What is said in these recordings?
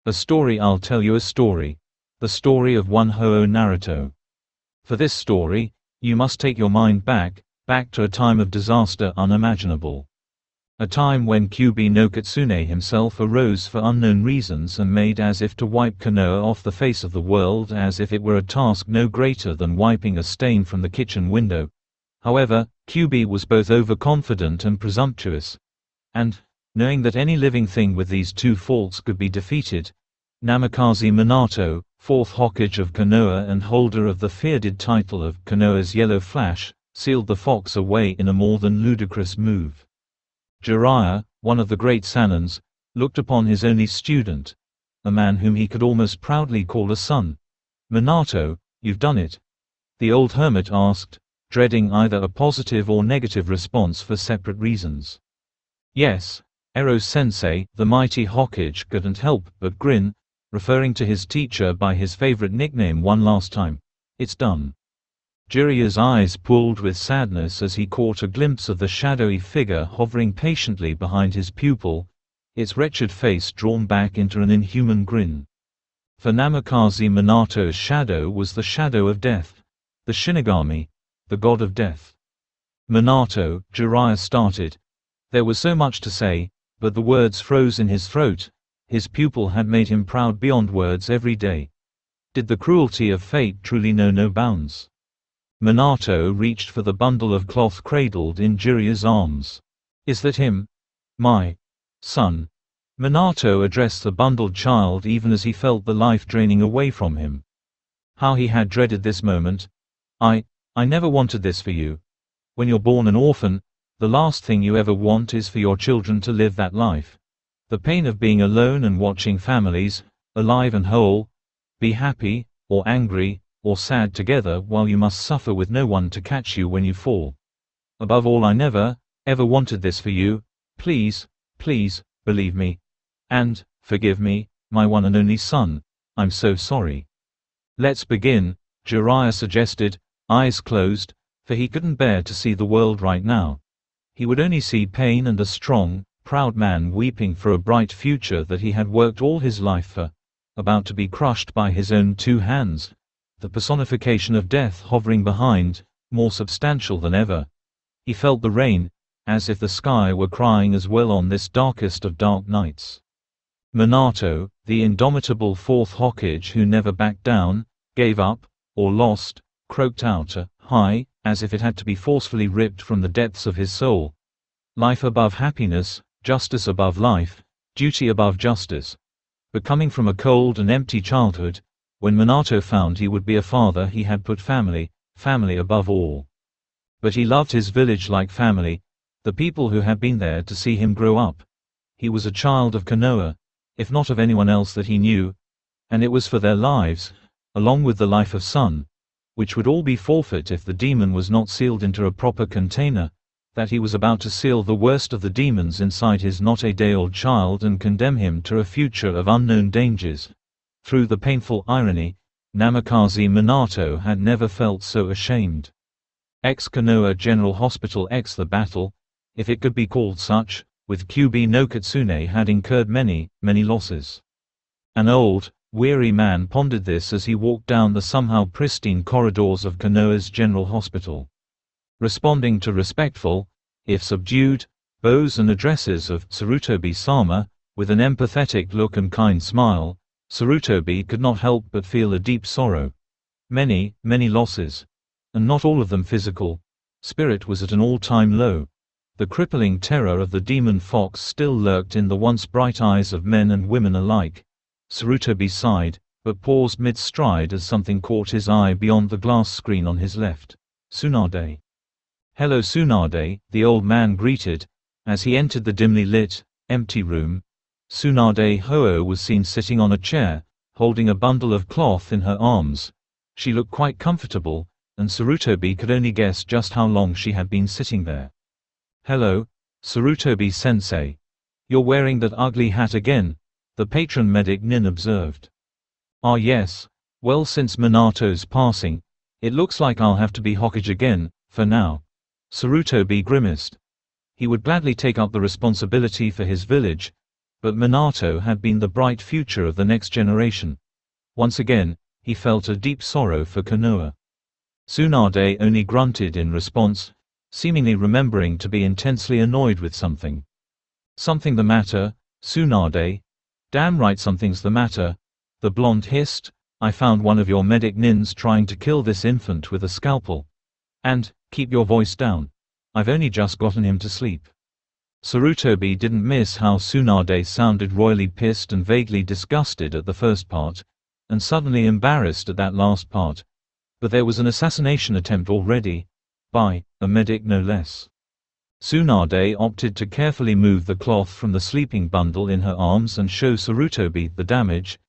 A story. I'll tell you a story. The story of one Ho-Oh Naruto. For this story, you must take your mind back to a time of disaster unimaginable. A time when Kyubi no Kitsune himself arose for unknown reasons and made as if to wipe Konoha off the face of the world, as if it were a task no greater than wiping a stain from the kitchen window. However, Kyubi was both overconfident and presumptuous. And, knowing that any living thing with these two faults could be defeated, Namikaze Minato, fourth Hokage of Konoha and holder of the feared title of Konoha's Yellow Flash, sealed the fox away in a more than ludicrous move. Jiraiya, one of the great Sanins, looked upon his only student, a man whom he could almost proudly call a son. "Minato, you've done it?" the old hermit asked, dreading either a positive or negative response for separate reasons. "Yes, Ero-sensei," the mighty Hokage couldn't help but grin, referring to his teacher by his favorite nickname one last time. "It's done." Jiraiya's eyes pulled with sadness as he caught a glimpse of the shadowy figure hovering patiently behind his pupil, its wretched face drawn back into an inhuman grin. For Namikaze Minato's shadow was the shadow of death, the Shinigami, the god of death. "Minato," Jiraiya started. There was so much to say, but the words froze in his throat. His pupil had made him proud beyond words every day. Did the cruelty of fate truly know no bounds? Minato reached for the bundle of cloth cradled in Jiraiya's arms. "Is that him? My son?" Minato addressed the bundled child even as he felt the life draining away from him. How he had dreaded this moment. I never wanted this for you. When you're born an orphan, the last thing you ever want is for your children to live that life. The pain of being alone and watching families, alive and whole, be happy, or angry, or sad together while you must suffer with no one to catch you when you fall. Above all, I never, ever wanted this for you. Please, please, believe me. And, forgive me, my one and only son. I'm so sorry." "Let's begin," Jiraiya suggested, eyes closed, for he couldn't bear to see the world right now. He would only see pain and a strong, proud man weeping for a bright future that he had worked all his life for, about to be crushed by his own two hands. The personification of death hovering behind, more substantial than ever. He felt the rain, as if the sky were crying as well on this darkest of dark nights. Minato, the indomitable fourth Hokage who never backed down, gave up, or lost, croaked out a "hi," as if it had to be forcefully ripped from the depths of his soul. Life above happiness, justice above life, duty above justice. But coming from a cold and empty childhood, when Minato found he would be a father, he had put family above all. But he loved his village like family, the people who had been there to see him grow up. He was a child of Konoha, if not of anyone else that he knew, and it was for their lives, along with the life of Sun, which would all be forfeit if the demon was not sealed into a proper container, that he was about to seal the worst of the demons inside his not-a-day-old child and condemn him to a future of unknown dangers. Through the painful irony, Namikaze Minato had never felt so ashamed. Konoha General Hospital. The battle, if it could be called such, with Kyubi no Kitsune had incurred many, many losses. An old, weary man pondered this as he walked down the somehow pristine corridors of Konoha's General Hospital. Responding to respectful, if subdued, bows and addresses of Sarutobi-sama, with an empathetic look and kind smile, Sarutobi could not help but feel a deep sorrow. Many, many losses. And not all of them physical. Spirit was at an all-time low. The crippling terror of the demon fox still lurked in the once bright eyes of men and women alike. Sarutobi sighed, but paused mid-stride as something caught his eye beyond the glass screen on his left. "Tsunade." "Hello Tsunade," the old man greeted, as he entered the dimly lit, empty room. Tsunade Ho-Oh was seen sitting on a chair, holding a bundle of cloth in her arms. She looked quite comfortable, and Sarutobi could only guess just how long she had been sitting there. "Hello, Sarutobi-sensei. You're wearing that ugly hat again," the patron medic Nin observed. "Ah yes, well since Minato's passing, it looks like I'll have to be Hokage again, for now." Sarutobi grimaced. He would gladly take up the responsibility for his village, But Minato had been the bright future of the next generation. Once again, he felt a deep sorrow for Konoha. Tsunade only grunted in response, seemingly remembering to be intensely annoyed with something. "Something the matter, Tsunade?" "Damn right something's the matter," the blonde hissed. "I found one of your medic nins trying to kill this infant with a scalpel. And, keep your voice down. I've only just gotten him to sleep." Sarutobi didn't miss how Tsunade sounded royally pissed and vaguely disgusted at the first part, and suddenly embarrassed at that last part. But there was an assassination attempt already. By a medic no less. Tsunade opted to carefully move the cloth from the sleeping bundle in her arms and show Sarutobi the damage.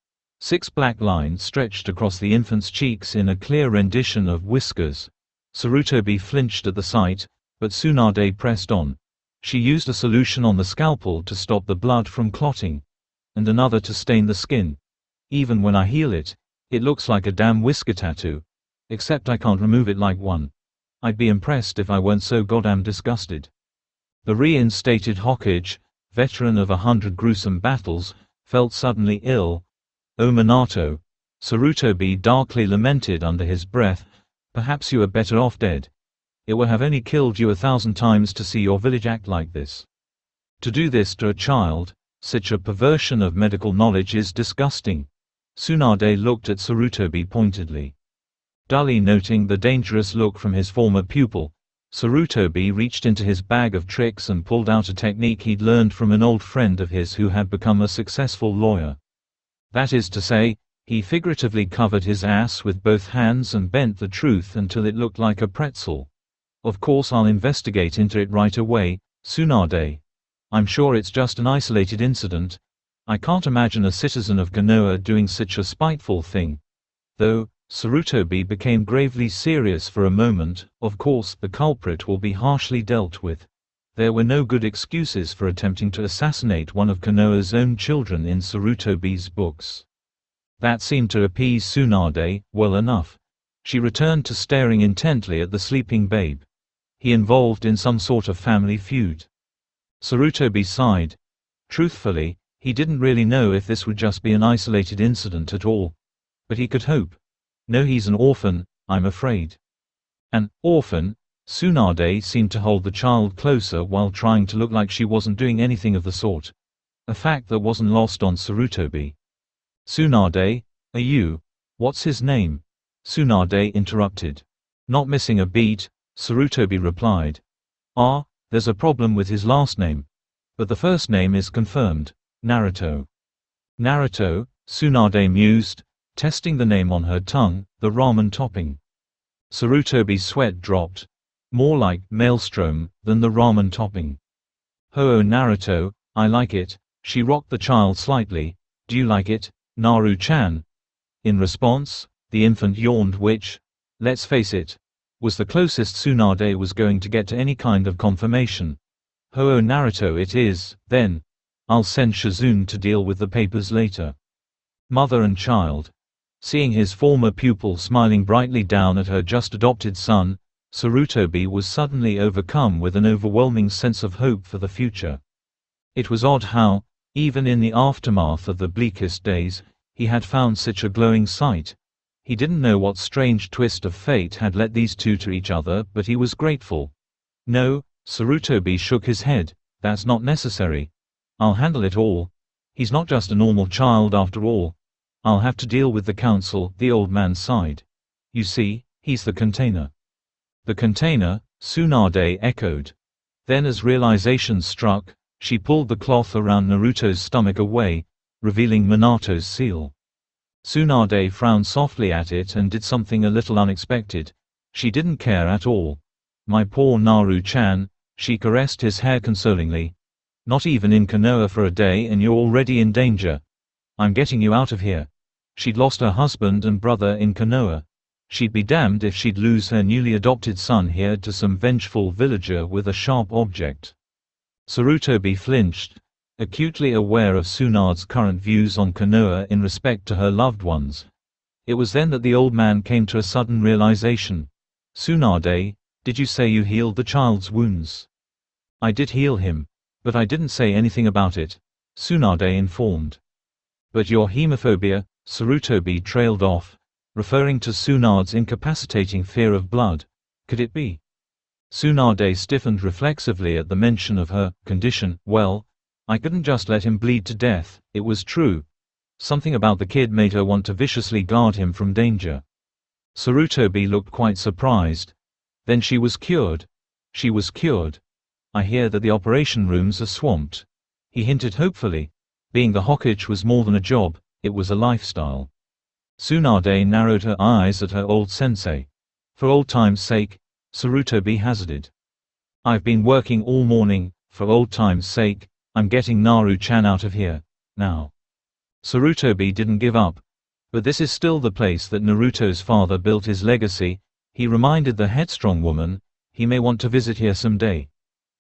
6 black lines stretched across the infant's cheeks in a clear rendition of whiskers. Sarutobi flinched at the sight, but Tsunade pressed on. She used a solution on the scalpel to stop the blood from clotting, and another to stain the skin. "Even when I heal it, it looks like a damn whisker tattoo. Except I can't remove it like one. I'd be impressed if I weren't so goddamn disgusted." The reinstated Hokage, veteran of 100 gruesome battles, felt suddenly ill. "Oh Minato," Sarutobi darkly lamented under his breath, "perhaps you are better off dead. It would have only killed you 1,000 times to see your village act like this. To do this to a child, such a perversion of medical knowledge is disgusting." Tsunade looked at Sarutobi pointedly. Dully noting the dangerous look from his former pupil, Sarutobi reached into his bag of tricks and pulled out a technique he'd learned from an old friend of his who had become a successful lawyer. That is to say, he figuratively covered his ass with both hands and bent the truth until it looked like a pretzel. "Of course I'll investigate into it right away, Tsunade. I'm sure it's just an isolated incident. I can't imagine a citizen of Konoha doing such a spiteful thing. Though," Sarutobi became gravely serious for a moment, "of course the culprit will be harshly dealt with. There were no good excuses for attempting to assassinate one of Konoha's own children in Sarutobi's books." That seemed to appease Tsunade well enough. She returned to staring intently at the sleeping babe. "He involved in some sort of family feud?" Sarutobi sighed. Truthfully, he didn't really know if this would just be an isolated incident at all. But he could hope. "No, he's an orphan, I'm afraid." "An orphan?" Tsunade seemed to hold the child closer while trying to look like she wasn't doing anything of the sort. A fact that wasn't lost on Sarutobi. "Tsunade, are you? What's his name?" Tsunade interrupted. Not missing a beat, Sarutobi replied. There's a problem with his last name. But the first name is confirmed. Naruto." "Naruto," Tsunade mused, testing the name on her tongue, "the ramen topping." Sarutobi's sweat dropped. More like maelstrom than the ramen topping. "Ho-oh Naruto, I like it." She rocked the child slightly. "Do you like it, Naru-chan?" In response, the infant yawned, which, let's face it, was the closest Tsunade was going to get to any kind of confirmation. "Ho-oh Naruto it is, then. I'll send Shizune to deal with the papers later." Mother and child. Seeing his former pupil smiling brightly down at her just-adopted son, Sarutobi was suddenly overcome with an overwhelming sense of hope for the future. It was odd how, even in the aftermath of the bleakest days, he had found such a glowing sight. He didn't know what strange twist of fate had led these two to each other, but he was grateful. "No," Sarutobi shook his head, "that's not necessary. I'll handle it all. He's not just a normal child after all. I'll have to deal with the council." The old man sighed. "You see, he's the container." "The container?" Tsunade echoed. Then as realization struck, she pulled the cloth around Naruto's stomach away, revealing Minato's seal. Tsunade frowned softly at it and did something a little unexpected. She didn't care at all. "My poor Naru-chan," she caressed his hair consolingly. "Not even in Konoha for a day and you're already in danger. I'm getting you out of here." She'd lost her husband and brother in Konoha. She'd be damned if she'd lose her newly adopted son here to some vengeful villager with a sharp object. Sarutobi flinched, acutely aware of Tsunade's current views on Konoha in respect to her loved ones. It was then that the old man came to a sudden realization. "Tsunade, did you say you healed the child's wounds?" "I did heal him. But I didn't say anything about it." Tsunade informed. But your hemophobia, Sarutobi trailed off, referring to Tsunade's incapacitating fear of blood. Could it be? Tsunade stiffened reflexively at the mention of her condition. Well, I couldn't just let him bleed to death, it was true. Something about the kid made her want to viciously guard him from danger. Sarutobi looked quite surprised. Then she was cured. She was cured. I hear that the operation rooms are swamped. He hinted hopefully. Being the Hokage was more than a job, it was a lifestyle. Tsunade narrowed her eyes at her old sensei. For old time's sake, Sarutobi hazarded. I've been working all morning, for old time's sake, I'm getting Naru-chan out of here, now. Sarutobi didn't give up. But this is still the place that Naruto's father built his legacy, he reminded the headstrong woman, he may want to visit here someday.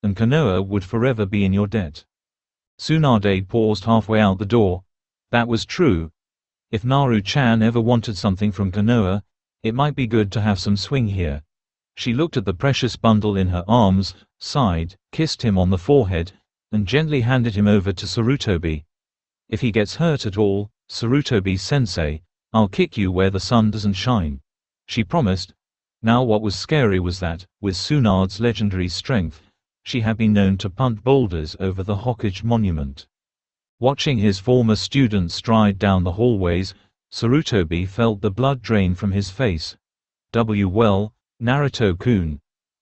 And Konoha would forever be in your debt. Tsunade paused halfway out the door. That was true. If Naru-chan ever wanted something from Konoha, it might be good to have some swing here. She looked at the precious bundle in her arms, sighed, kissed him on the forehead, and gently handed him over to Sarutobi. If he gets hurt at all, Sarutobi-sensei, I'll kick you where the sun doesn't shine. She promised. Now what was scary was that, with Tsunade's legendary strength, she had been known to punt boulders over the Hokage monument. Watching his former student stride down the hallways, Sarutobi felt the blood drain from his face. Well, Naruto-kun.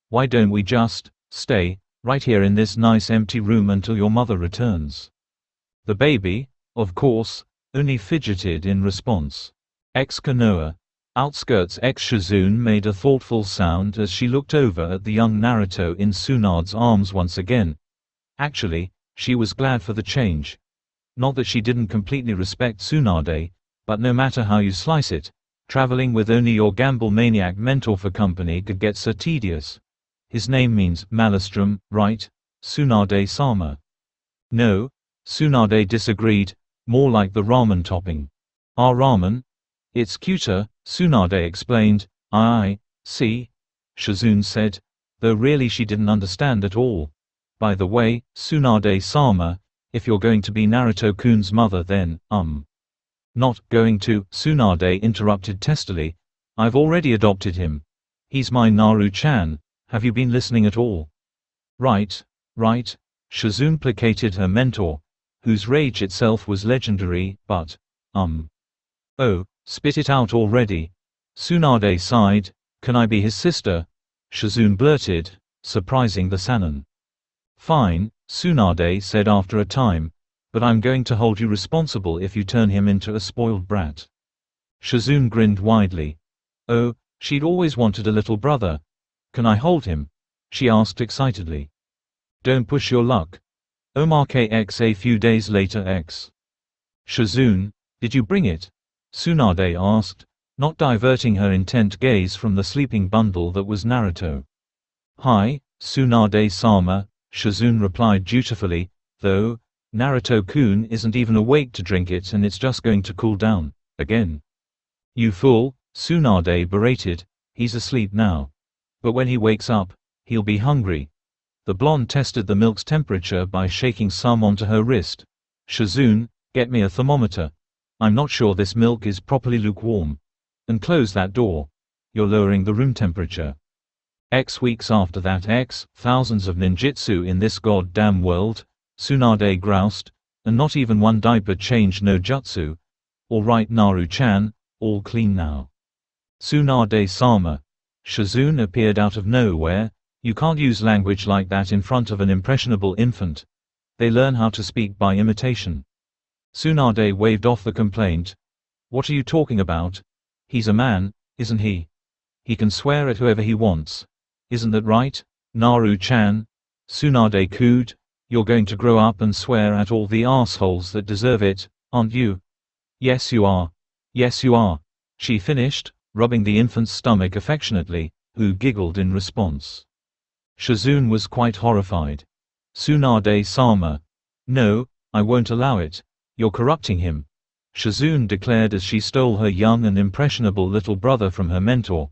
Why don't we just stay right here in this nice empty room until your mother returns? The baby, of course, only fidgeted in response. Konoha. Outskirts Shizune made a thoughtful sound as she looked over at the young Naruto in Tsunade's arms once again. Actually, she was glad for the change. Not that she didn't completely respect Tsunade, but no matter how you slice it, traveling with only your gamble maniac mentor for company could get so tedious. His name means Maelstrom, right? Tsunade-sama. No, Tsunade disagreed, more like the ramen topping. Our ramen? It's cuter, Tsunade explained. I see, Shizune said, though really she didn't understand at all. By the way, Tsunade-sama, if you're going to be Naruto-kun's mother then, Not going to, Tsunade interrupted testily. I've already adopted him. He's my Naru-chan, have you been listening at all? Right, Shizune placated her mentor, whose rage itself was legendary, but, Oh, spit it out already. Tsunade sighed. Can I be his sister? Shizune blurted, surprising the Sannin. Fine, Tsunade said after a time, but I'm going to hold you responsible if you turn him into a spoiled brat. Shizune grinned widely. Oh, she'd always wanted a little brother. Can I hold him? She asked excitedly. Don't push your luck. Omar KX a few days later X. Shizune, did you bring it? Tsunade asked, not diverting her intent gaze from the sleeping bundle that was Naruto. Hi, Tsunade-sama, Shizune replied dutifully, though, Naruto-kun isn't even awake to drink it and it's just going to cool down, again. You fool, Tsunade berated, he's asleep now. But when he wakes up, he'll be hungry. The blonde tested the milk's temperature by shaking some onto her wrist. Shizune, get me a thermometer. I'm not sure this milk is properly lukewarm. And close that door. You're lowering the room temperature. X weeks after that thousands of ninjutsu in this goddamn world, Tsunade groused, and not even one diaper change no jutsu. All right Naru-chan, all clean now. Tsunade-sama. Shizune appeared out of nowhere. You can't use language like that in front of an impressionable infant. They learn how to speak by imitation. Tsunade waved off the complaint. What are you talking about? He's a man, isn't he? He can swear at whoever he wants. Isn't that right, Naru-chan? Tsunade cooed. You're going to grow up and swear at all the assholes that deserve it, aren't you? Yes you are. Yes you are. She finished, rubbing the infant's stomach affectionately, who giggled in response. Shizune was quite horrified. Tsunade-sama. No, I won't allow it. You're corrupting him. Shizune declared as she stole her young and impressionable little brother from her mentor.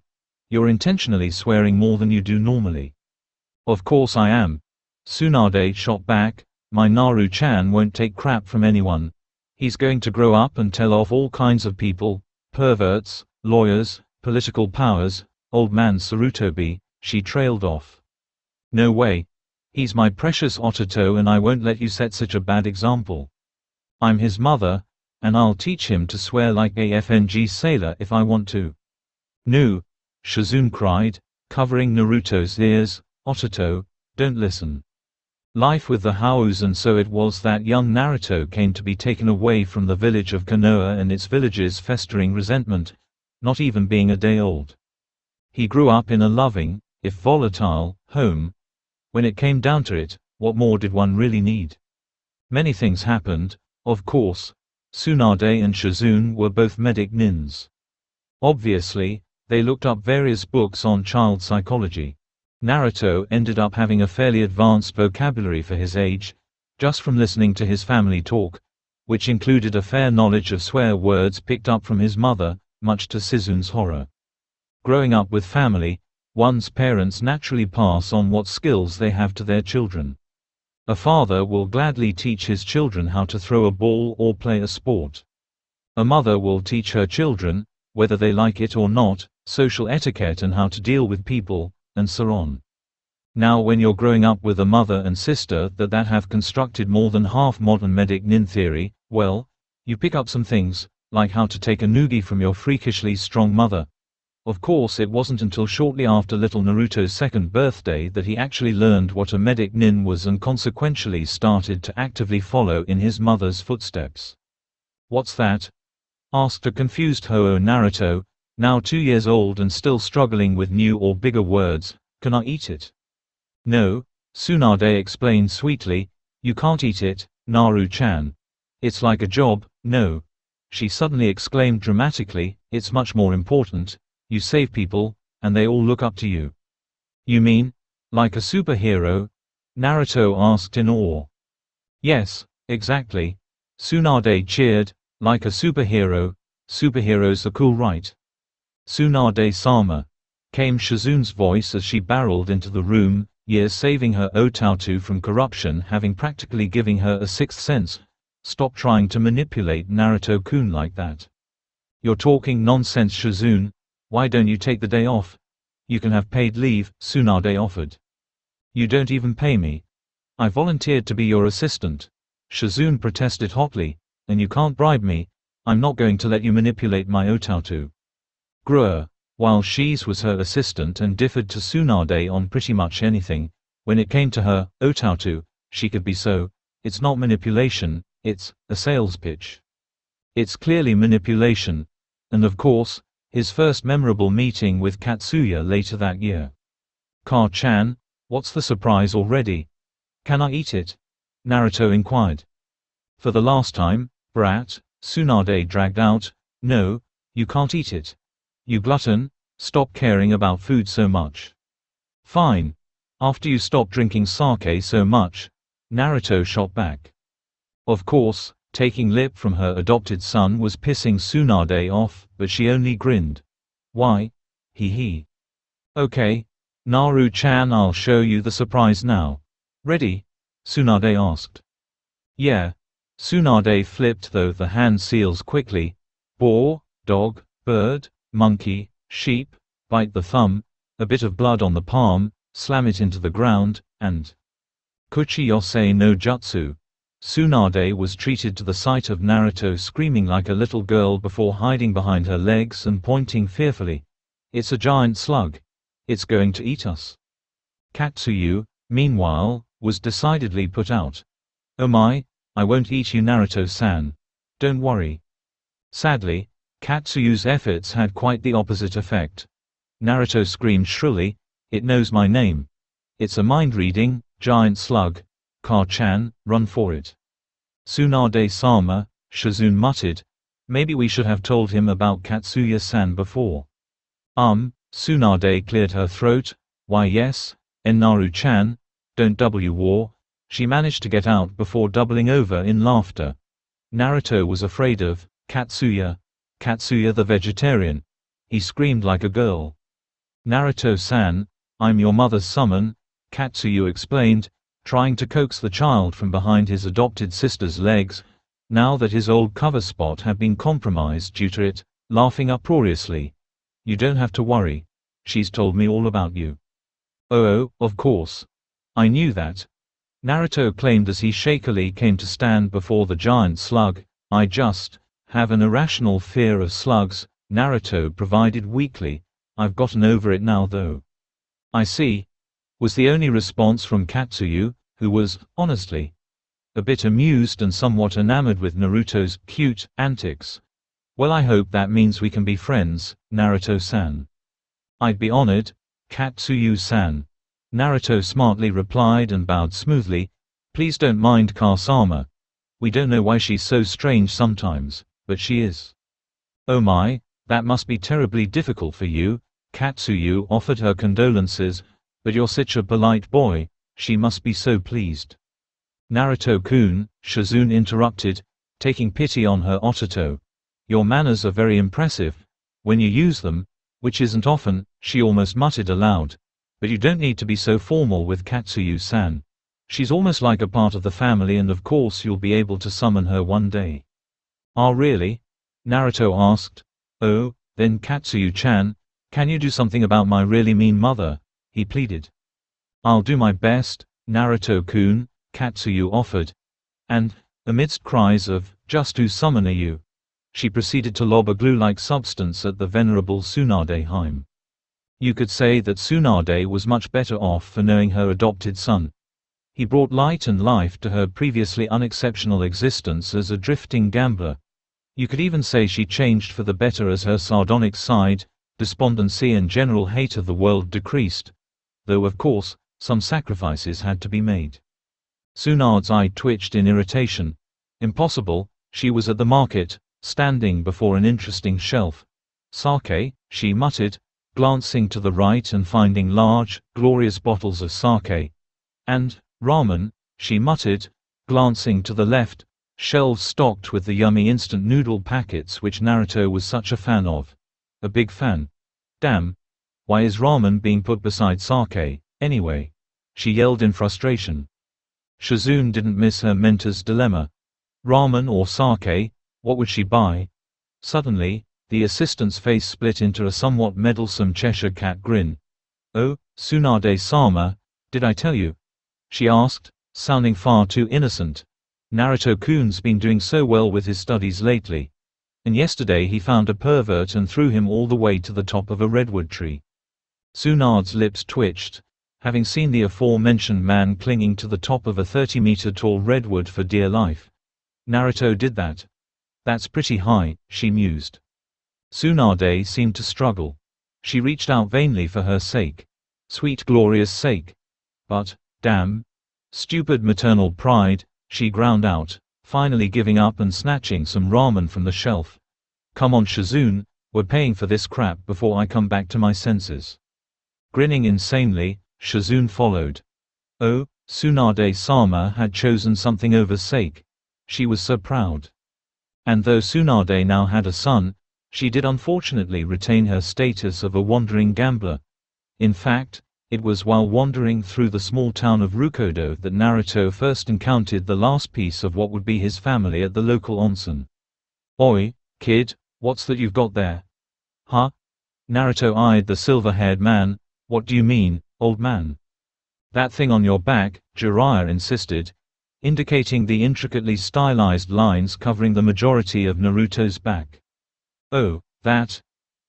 You're intentionally swearing more than you do normally. Of course I am. Tsunade shot back, My Naru-chan won't take crap from anyone. He's going to grow up and tell off all kinds of people, perverts, lawyers, political powers, old man Sarutobi." She trailed off. "No way. He's my precious Otito and I won't let you set such a bad example. I'm his mother, and I'll teach him to swear like a FNG sailor if I want to." "No!" Shizune cried, covering Naruto's ears. "Otito, don't listen. Life with the House." And so it was that young Naruto came to be taken away from the village of Konoha and its villagers' festering resentment, not even being a day old. He grew up in a loving, if volatile, home. When it came down to it, what more did one really need? Many things happened, of course. Tsunade and Shizune were both medic nins. Obviously, they looked up various books on child psychology. Naruto ended up having a fairly advanced vocabulary for his age, just from listening to his family talk, which included a fair knowledge of swear words picked up from his mother, much to Shizune's horror. Growing up with family, one's parents naturally pass on what skills they have to their children. A father will gladly teach his children how to throw a ball or play a sport. A mother will teach her children, whether they like it or not, social etiquette and how to deal with people, and so on. Now when you're growing up with a mother and sister that have constructed more than half modern medic nin theory, well, you pick up some things, like how to take a noogie from your freakishly strong mother. Of course it wasn't until shortly after little Naruto's second birthday that he actually learned what a medic nin was and consequentially started to actively follow in his mother's footsteps. "What's that?" asked a confused Ho-Oh Naruto, now 2 years old and still struggling with new or bigger words. "Can I eat it?" "No," Tsunade explained sweetly, "you can't eat it, Naru-chan. It's like a job." "No," she suddenly exclaimed dramatically, "it's much more important. You save people, and they all look up to you." "You mean, like a superhero?" Naruto asked in awe. "Yes, exactly," Tsunade cheered, "like a superhero. Superheroes are cool, right?" "Tsunade-sama," came Shizune's voice as she barreled into the room, years saving her Otautu from corruption having practically giving her a sixth sense. "Stop trying to manipulate Naruto-kun like that. You're talking nonsense, Shizune. Why don't you take the day off? You can have paid leave," Tsunade offered. "You don't even pay me. I volunteered to be your assistant," Shizune protested hotly, "and you can't bribe me. I'm not going to let you manipulate my Otautu." Grr. While Shiz was her assistant and differed to Tsunade on pretty much anything, when it came to her Otautu, she could be so. It's not manipulation, it's a sales pitch. It's clearly manipulation. And of course, his first memorable meeting with Katsuya later that year. "Ka-chan, what's the surprise already? Can I eat it?" Naruto inquired. "For the last time, brat," Tsunade dragged out. "No, you can't eat it. You glutton, stop caring about food so much." "Fine. After you stop drinking sake so much," Naruto shot back. Of course, taking lip from her adopted son was pissing Tsunade off, but she only grinned. "Why? Hee. Okay. Naru-chan, I'll show you the surprise now. Ready?" Tsunade asked. "Yeah." Tsunade flipped though the hand seals quickly. "Boar, dog, bird, monkey, sheep, bite the thumb, a bit of blood on the palm, slam it into the ground, and Kuchi-yosei no jutsu." Tsunade was treated to the sight of Naruto screaming like a little girl before hiding behind her legs and pointing fearfully. "It's a giant slug. It's going to eat us." Katsuyu, meanwhile, was decidedly put out. "Oh my, I won't eat you, Naruto-san. Don't worry." Sadly, Katsuyu's efforts had quite the opposite effect. Naruto screamed shrilly, "It knows my name. It's a mind-reading, giant slug. Ka-chan, run for it." "Tsunade-sama," Shizune muttered, "maybe we should have told him about Katsuya-san before." Tsunade cleared her throat. "Why yes, Naru-chan, don't war." She managed to get out before doubling over in laughter. Naruto was afraid of Katsuya the vegetarian. He screamed like a girl. "Naruto-san, I'm your mother's summon," Katsuyu explained, trying to coax the child from behind his adopted sister's legs, now that his old cover spot had been compromised due to it, laughing uproariously. "You don't have to worry. She's told me all about you." "Oh, of course. I knew that," Naruto claimed as he shakily came to stand before the giant slug. "I just have an irrational fear of slugs," Naruto provided weakly. "I've gotten over it now though." "I see," was the only response from Katsuyu, who was, honestly, a bit amused and somewhat enamored with Naruto's cute antics. "Well, I hope that means we can be friends, Naruto-san." "I'd be honored, Katsuyu-san," Naruto smartly replied and bowed smoothly. "Please don't mind Kasama. We don't know why she's so strange sometimes, but she is." "Oh my, that must be terribly difficult for you," Katsuyu offered her condolences, "but you're such a polite boy, she must be so pleased." "Naruto-kun," Shizune interrupted, taking pity on her Otito. "Your manners are very impressive. When you use them, which isn't often," she almost muttered aloud. "But you don't need to be so formal with Katsuyu-san. She's almost like a part of the family and of course you'll be able to summon her one day." "Ah really?" Naruto asked. "Oh, then Katsuyu-chan, can you do something about my really mean mother?" he pleaded. "I'll do my best, Naruto-kun," Katsuyu offered. And, amidst cries of, "Just who summon are you?" she proceeded to lob a glue-like substance at the venerable Tsunade Heim. You could say that Tsunade was much better off for knowing her adopted son. He brought light and life to her previously unexceptional existence as a drifting gambler. You could even say she changed for the better as her sardonic side, despondency and general hate of the world decreased. Though of course, some sacrifices had to be made. Tsunade's eye twitched in irritation. Impossible, she was at the market, standing before an interesting shelf. "Sake," she muttered, glancing to the right and finding large, glorious bottles of sake. "And ramen," she muttered, glancing to the left, shelves stocked with the yummy instant noodle packets which Naruto was such a fan of. A big fan. Damn. Why is ramen being put beside sake, anyway? She yelled in frustration. Shizune didn't miss her mentor's dilemma. Ramen or sake, what would she buy? Suddenly, the assistant's face split into a somewhat meddlesome Cheshire cat grin. "Oh, Tsunade-sama, did I tell you?" she asked, sounding far too innocent. "Naruto-kun's been doing so well with his studies lately. And yesterday he found a pervert and threw him all the way to the top of a redwood tree." Tsunade's lips twitched. Having seen the aforementioned man clinging to the top of a 30-meter-tall redwood for dear life. "Naruto did that? That's pretty high," she mused. Tsunade seemed to struggle. She reached out vainly for her sake. Sweet glorious sake. But, damn. Stupid maternal pride, she ground out, finally giving up and snatching some ramen from the shelf. "Come on Shizune, we're paying for this crap before I come back to my senses." Grinning insanely, Shizune followed. Oh, Tsunade-sama had chosen something over sake. She was so proud. And though Tsunade now had a son, she did unfortunately retain her status of a wandering gambler. In fact, it was while wandering through the small town of Rukodo that Naruto first encountered the last piece of what would be his family at the local onsen. "Oi, kid, what's that you've got there?" "Huh?" Naruto eyed the silver-haired man. "What do you mean, old man?" "That thing on your back," Jiraiya insisted, indicating the intricately stylized lines covering the majority of Naruto's back. "Oh, that?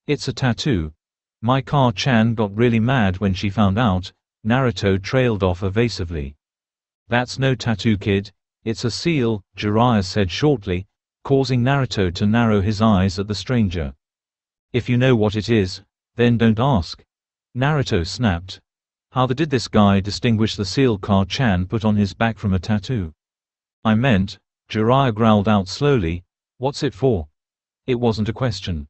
It's a tattoo. My Car-chan got really mad when she found out," Naruto trailed off evasively. "That's no tattoo, kid, it's a seal," Jiraiya said shortly, causing Naruto to narrow his eyes at the stranger. "If you know what it is, then don't ask," Naruto snapped. How did this guy distinguish the seal Car-chan put on his back from a tattoo? "I meant," Jiraiya growled out slowly, "what's it for?" It wasn't a question.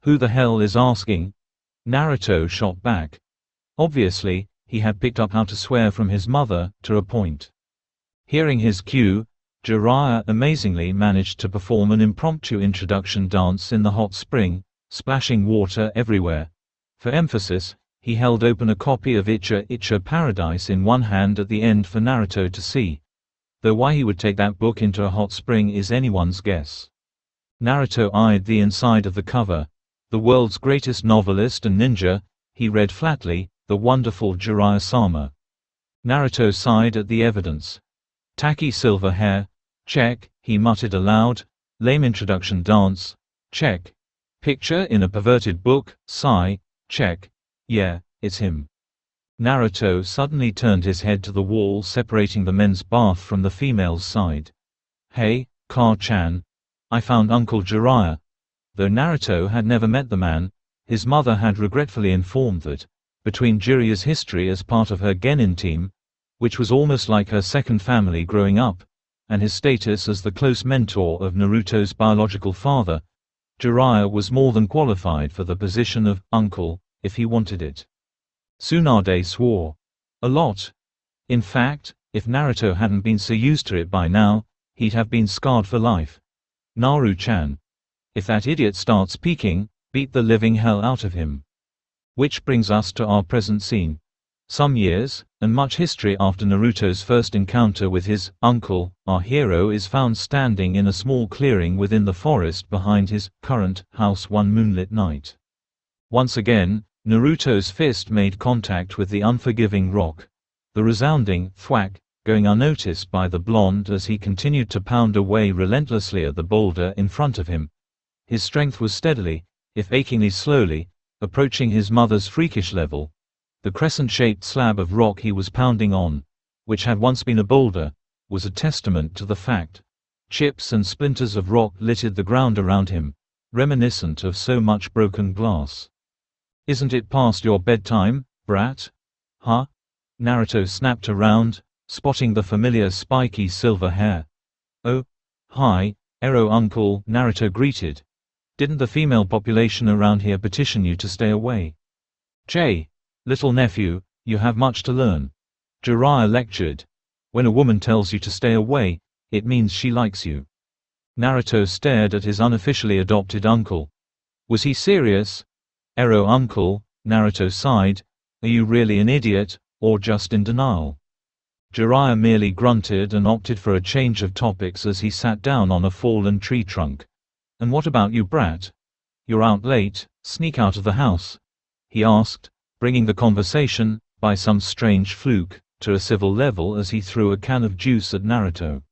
"Who the hell is asking?" Naruto shot back. Obviously, he had picked up how to swear from his mother, to a point. Hearing his cue, Jiraiya amazingly managed to perform an impromptu introduction dance in the hot spring, splashing water everywhere. For emphasis, He held open a copy of Icha Paradise in one hand at the end for Naruto to see. Though why he would take that book into a hot spring is anyone's guess. Naruto eyed the inside of the cover. The world's greatest novelist and ninja, he read flatly, the wonderful Jiraiya-sama. Naruto sighed at the evidence. Tacky silver hair, check, he muttered aloud. Lame introduction dance, check. Picture in a perverted book, sigh, check. Yeah, it's him. Naruto suddenly turned his head to the wall separating the men's bath from the female's side. Hey, Car-chan. I found Uncle Jiraiya. Though Naruto had never met the man, his mother had regretfully informed that, between Jiraiya's history as part of her Genin team, which was almost like her second family growing up, and his status as the close mentor of Naruto's biological father, Jiraiya was more than qualified for the position of uncle, if he wanted it. Tsunade swore. A lot. In fact, if Naruto hadn't been so used to it by now, he'd have been scarred for life. Naru-chan. If that idiot starts peeking, beat the living hell out of him. Which brings us to our present scene. Some years, and much history after Naruto's first encounter with his uncle, our hero is found standing in a small clearing within the forest behind his current house one moonlit night. Once again, Naruto's fist made contact with the unforgiving rock. The resounding thwack, going unnoticed by the blonde as he continued to pound away relentlessly at the boulder in front of him. His strength was steadily, if achingly slowly, approaching his mother's freakish level. The crescent-shaped slab of rock he was pounding on, which had once been a boulder, was a testament to the fact. Chips and splinters of rock littered the ground around him, reminiscent of so much broken glass. Isn't it past your bedtime, brat? Huh? Naruto snapped around, spotting the familiar spiky silver hair. Oh, hi, Ero uncle, Naruto greeted. Didn't the female population around here petition you to stay away? Jay, little nephew, you have much to learn. Jiraiya lectured. When a woman tells you to stay away, it means she likes you. Naruto stared at his unofficially adopted uncle. Was he serious? Ero uncle, Naruto sighed, are you really an idiot, or just in denial? Jiraiya merely grunted and opted for a change of topics as he sat down on a fallen tree trunk. And what about you, brat? You're out late, sneak out of the house? He asked, bringing the conversation, by some strange fluke, to a civil level as he threw a can of juice at Naruto.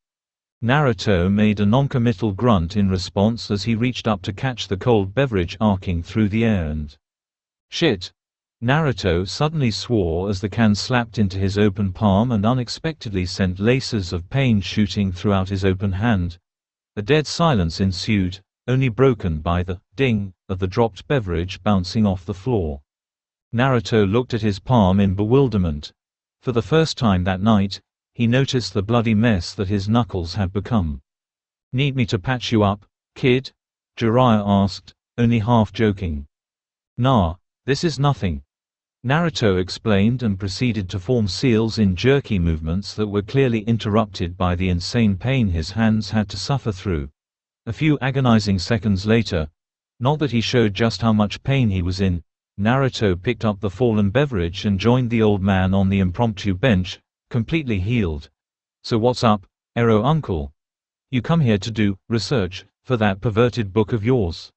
Naruto made a noncommittal grunt in response as he reached up to catch the cold beverage arcing through the air and… Shit! Naruto suddenly swore as the can slapped into his open palm and unexpectedly sent laces of pain shooting throughout his open hand. A dead silence ensued, only broken by the ding of the dropped beverage bouncing off the floor. Naruto looked at his palm in bewilderment. For the first time that night, he noticed the bloody mess that his knuckles had become. Need me to patch you up, kid? Jiraiya asked, only half joking. Nah, this is nothing. Naruto explained and proceeded to form seals in jerky movements that were clearly interrupted by the insane pain his hands had to suffer through. A few agonizing seconds later, not that he showed just how much pain he was in, Naruto picked up the fallen beverage and joined the old man on the impromptu bench, completely healed. So what's up, Ero uncle? You come here to do research for that perverted book of yours?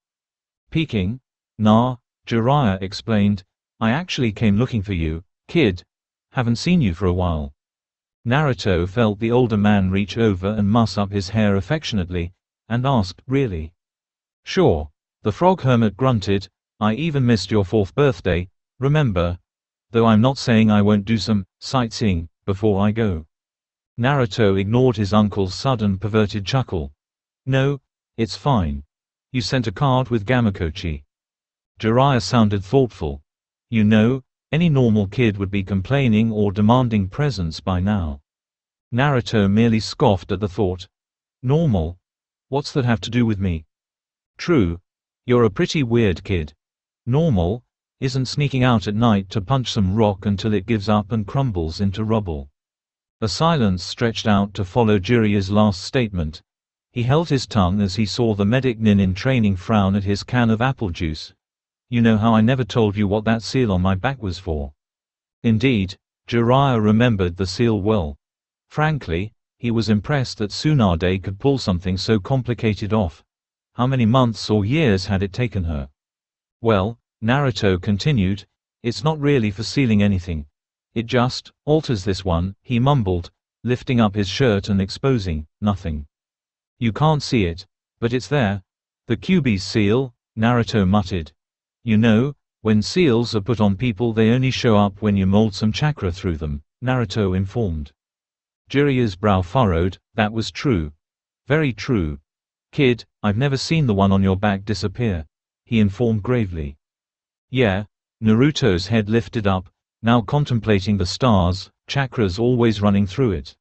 Peeking? Nah, Jiraiya explained. I actually came looking for you, kid. Haven't seen you for a while. Naruto felt the older man reach over and muss up his hair affectionately, and asked, really? Sure. The frog hermit grunted, I even missed your 4th birthday, remember? Though I'm not saying I won't do some sightseeing before I go. Naruto ignored his uncle's sudden perverted chuckle. No, it's fine. You sent a card with Gamakochi. Jiraiya sounded thoughtful. You know, any normal kid would be complaining or demanding presents by now. Naruto merely scoffed at the thought. Normal? What's that have to do with me? True. You're a pretty weird kid. Normal isn't sneaking out at night to punch some rock until it gives up and crumbles into rubble. A silence stretched out to follow Jiraiya's last statement. He held his tongue as he saw the medic nin in training frown at his can of apple juice. You know how I never told you what that seal on my back was for. Indeed, Jiraiya remembered the seal well. Frankly, he was impressed that Tsunade could pull something so complicated off. How many months or years had it taken her? Well, Naruto continued, it's not really for sealing anything. It just alters this one, he mumbled, lifting up his shirt and exposing nothing. You can't see it, but it's there. The Kyuubi's seal, Naruto muttered. You know, when seals are put on people they only show up when you mold some chakra through them, Naruto informed. Jiraiya's brow furrowed, that was true. Very true. Kid, I've never seen the one on your back disappear, he informed gravely. Yeah, Naruto's head lifted up, now contemplating the stars, chakras always running through it.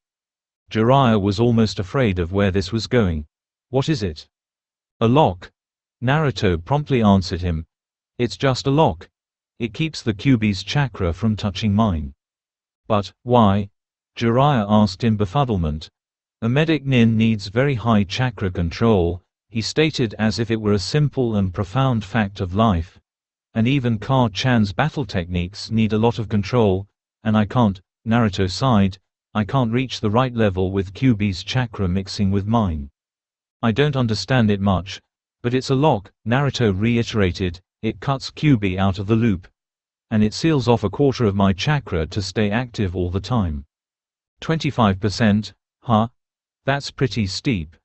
Jiraiya was almost afraid of where this was going. What is it? A lock. Naruto promptly answered him. It's just a lock. It keeps the Kyuubi's chakra from touching mine. But, why? Jiraiya asked in befuddlement. A medic nin needs very high chakra control, he stated as if it were a simple and profound fact of life. And even Ka-chan's battle techniques need a lot of control, and I can't, Naruto sighed, I can't reach the right level with Kyuubi's chakra mixing with mine. I don't understand it much, but it's a lock, Naruto reiterated, it cuts Kyuubi out of the loop. And it seals off a quarter of my chakra to stay active all the time. 25%, huh? That's pretty steep.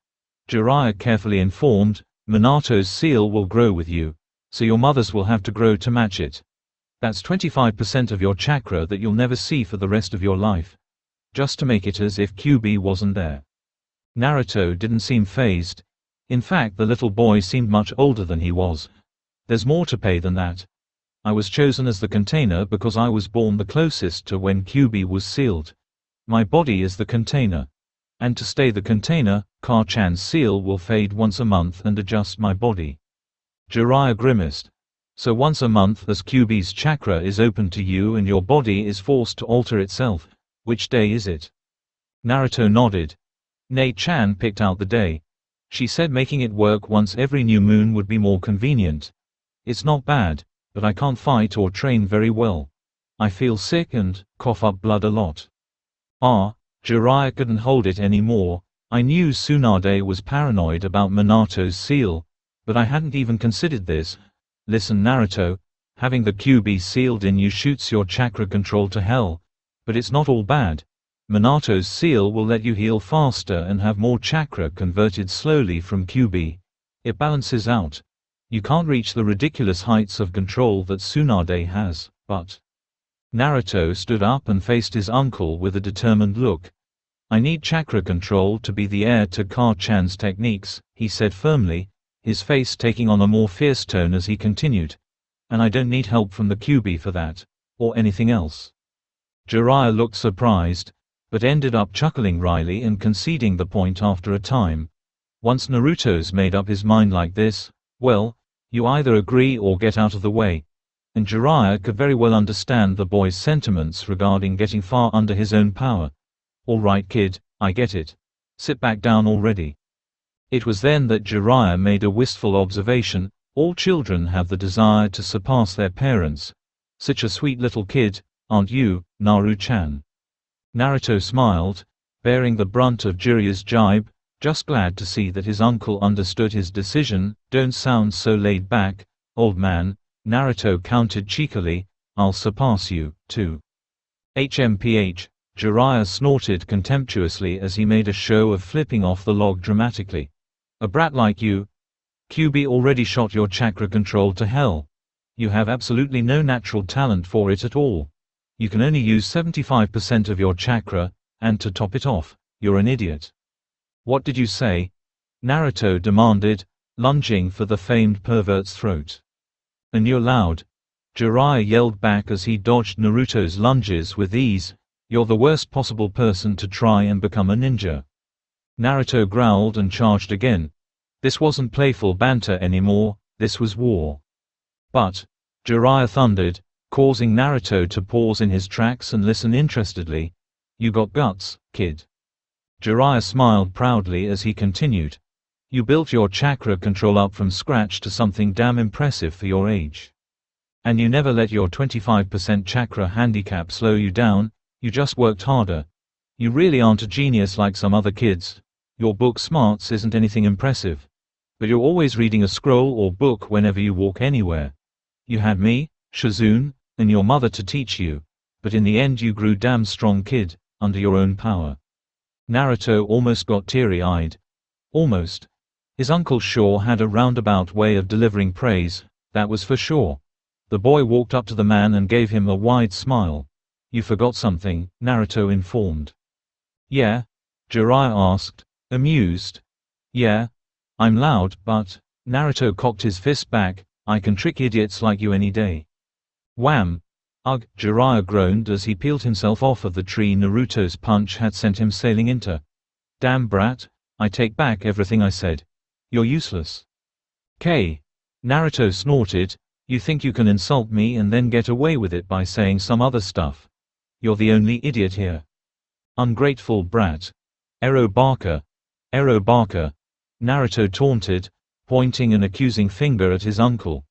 Jiraiya carefully informed, Minato's seal will grow with you, so your mother's will have to grow to match it. That's 25% of your chakra that you'll never see for the rest of your life. Just to make it as if Kyuubi wasn't there. Naruto didn't seem fazed. In fact, the little boy seemed much older than he was. There's more to pay than that. I was chosen as the container because I was born the closest to when Kyuubi was sealed. My body is the container. And to stay the container, Ka-chan's seal will fade once a month and adjust my body. Jiraiya grimaced. So once a month as Kyuubi's chakra is open to you and your body is forced to alter itself. Which day is it? Naruto nodded. Nei-chan picked out the day. She said making it work once every new moon would be more convenient. It's not bad, but I can't fight or train very well. I feel sick and cough up blood a lot. Jiraiya couldn't hold it anymore. I knew Tsunade was paranoid about Minato's seal, but I hadn't even considered this. Listen Naruto, having the Kyuubi sealed in you shoots your chakra control to hell, but it's not all bad. Minato's seal will let you heal faster and have more chakra converted slowly from Kyuubi. It balances out. You can't reach the ridiculous heights of control that Tsunade has, but… Naruto stood up and faced his uncle with a determined look. I need chakra control to be the heir to Ka-chan's techniques, he said firmly, his face taking on a more fierce tone as he continued. And I don't need help from the Kyuubi for that. Or anything else. Jiraiya looked surprised, but ended up chuckling wryly and conceding the point after a time. Once Naruto's made up his mind like this, well, you either agree or get out of the way. And Jiraiya could very well understand the boy's sentiments regarding getting far under his own power. All right kid, I get it. Sit back down already. It was then that Jiraiya made a wistful observation, all children have the desire to surpass their parents. Such a sweet little kid, aren't you, Naru-chan? Naruto smiled, bearing the brunt of Jiraiya's jibe, just glad to see that his uncle understood his decision. Don't sound so laid back, old man, Naruto countered cheekily, I'll surpass you, too. HMPH, Jiraiya snorted contemptuously as he made a show of flipping off the log dramatically. A brat like you? Kyuubi already shot your chakra control to hell. You have absolutely no natural talent for it at all. You can only use 75% of your chakra, and to top it off, you're an idiot. What did you say? Naruto demanded, lunging for the famed pervert's throat. And you're loud. Jiraiya yelled back as he dodged Naruto's lunges with ease. You're the worst possible person to try and become a ninja. Naruto growled and charged again. This wasn't playful banter anymore, this was war. But, Jiraiya thundered, causing Naruto to pause in his tracks and listen interestedly. You got guts, kid. Jiraiya smiled proudly as he continued. You built your chakra control up from scratch to something damn impressive for your age. And you never let your 25% chakra handicap slow you down, you just worked harder. You really aren't a genius like some other kids. Your book smarts isn't anything impressive. But you're always reading a scroll or book whenever you walk anywhere. You had me, Shizune, and your mother to teach you. But in the end you grew damn strong kid, under your own power. Naruto almost got teary-eyed. Almost. His uncle sure had a roundabout way of delivering praise, that was for sure. The boy walked up to the man and gave him a wide smile. You forgot something, Naruto informed. Yeah? Jiraiya asked, amused. Yeah. I'm loud, but, Naruto cocked his fist back, I can trick idiots like you any day. Wham! Ugh! Jiraiya groaned as he peeled himself off of the tree Naruto's punch had sent him sailing into. Damn brat, I take back everything I said. You're useless. Naruto snorted, you think you can insult me and then get away with it by saying some other stuff. You're the only idiot here. Ungrateful brat. Ero Barker. Ero Barker. Naruto taunted, pointing an accusing finger at his uncle.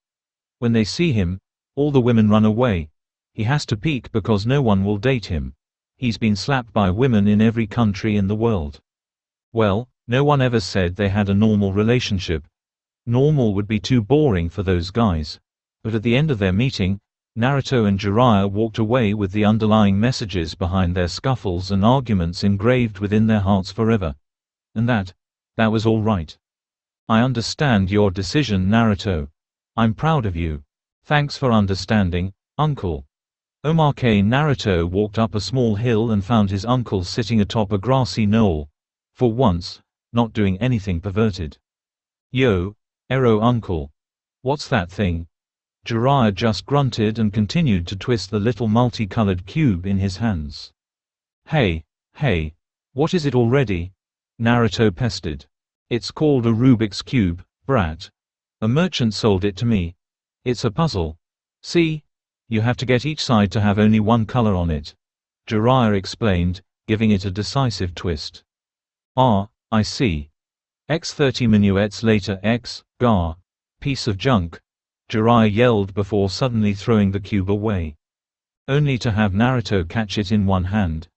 When they see him, all the women run away. He has to peek because no one will date him. He's been slapped by women in every country in the world. Well, no one ever said they had a normal relationship. Normal would be too boring for those guys. But at the end of their meeting, Naruto and Jiraiya walked away with the underlying messages behind their scuffles and arguments engraved within their hearts forever. And that was all right. I understand your decision, Naruto. I'm proud of you. Thanks for understanding, uncle. Naruto walked up a small hill and found his uncle sitting atop a grassy knoll. For once, not doing anything perverted. Yo, Ero uncle. What's that thing? Jiraiya just grunted and continued to twist the little multicolored cube in his hands. Hey, what is it already? Naruto pestered. It's called a Rubik's Cube, brat. A merchant sold it to me. It's a puzzle. See? You have to get each side to have only one color on it. Jiraiya explained, giving it a decisive twist. Ah, I see. X 30 minuets later gar. Piece of junk. Jiraiya yelled before suddenly throwing the cube away. Only to have Naruto catch it in one hand.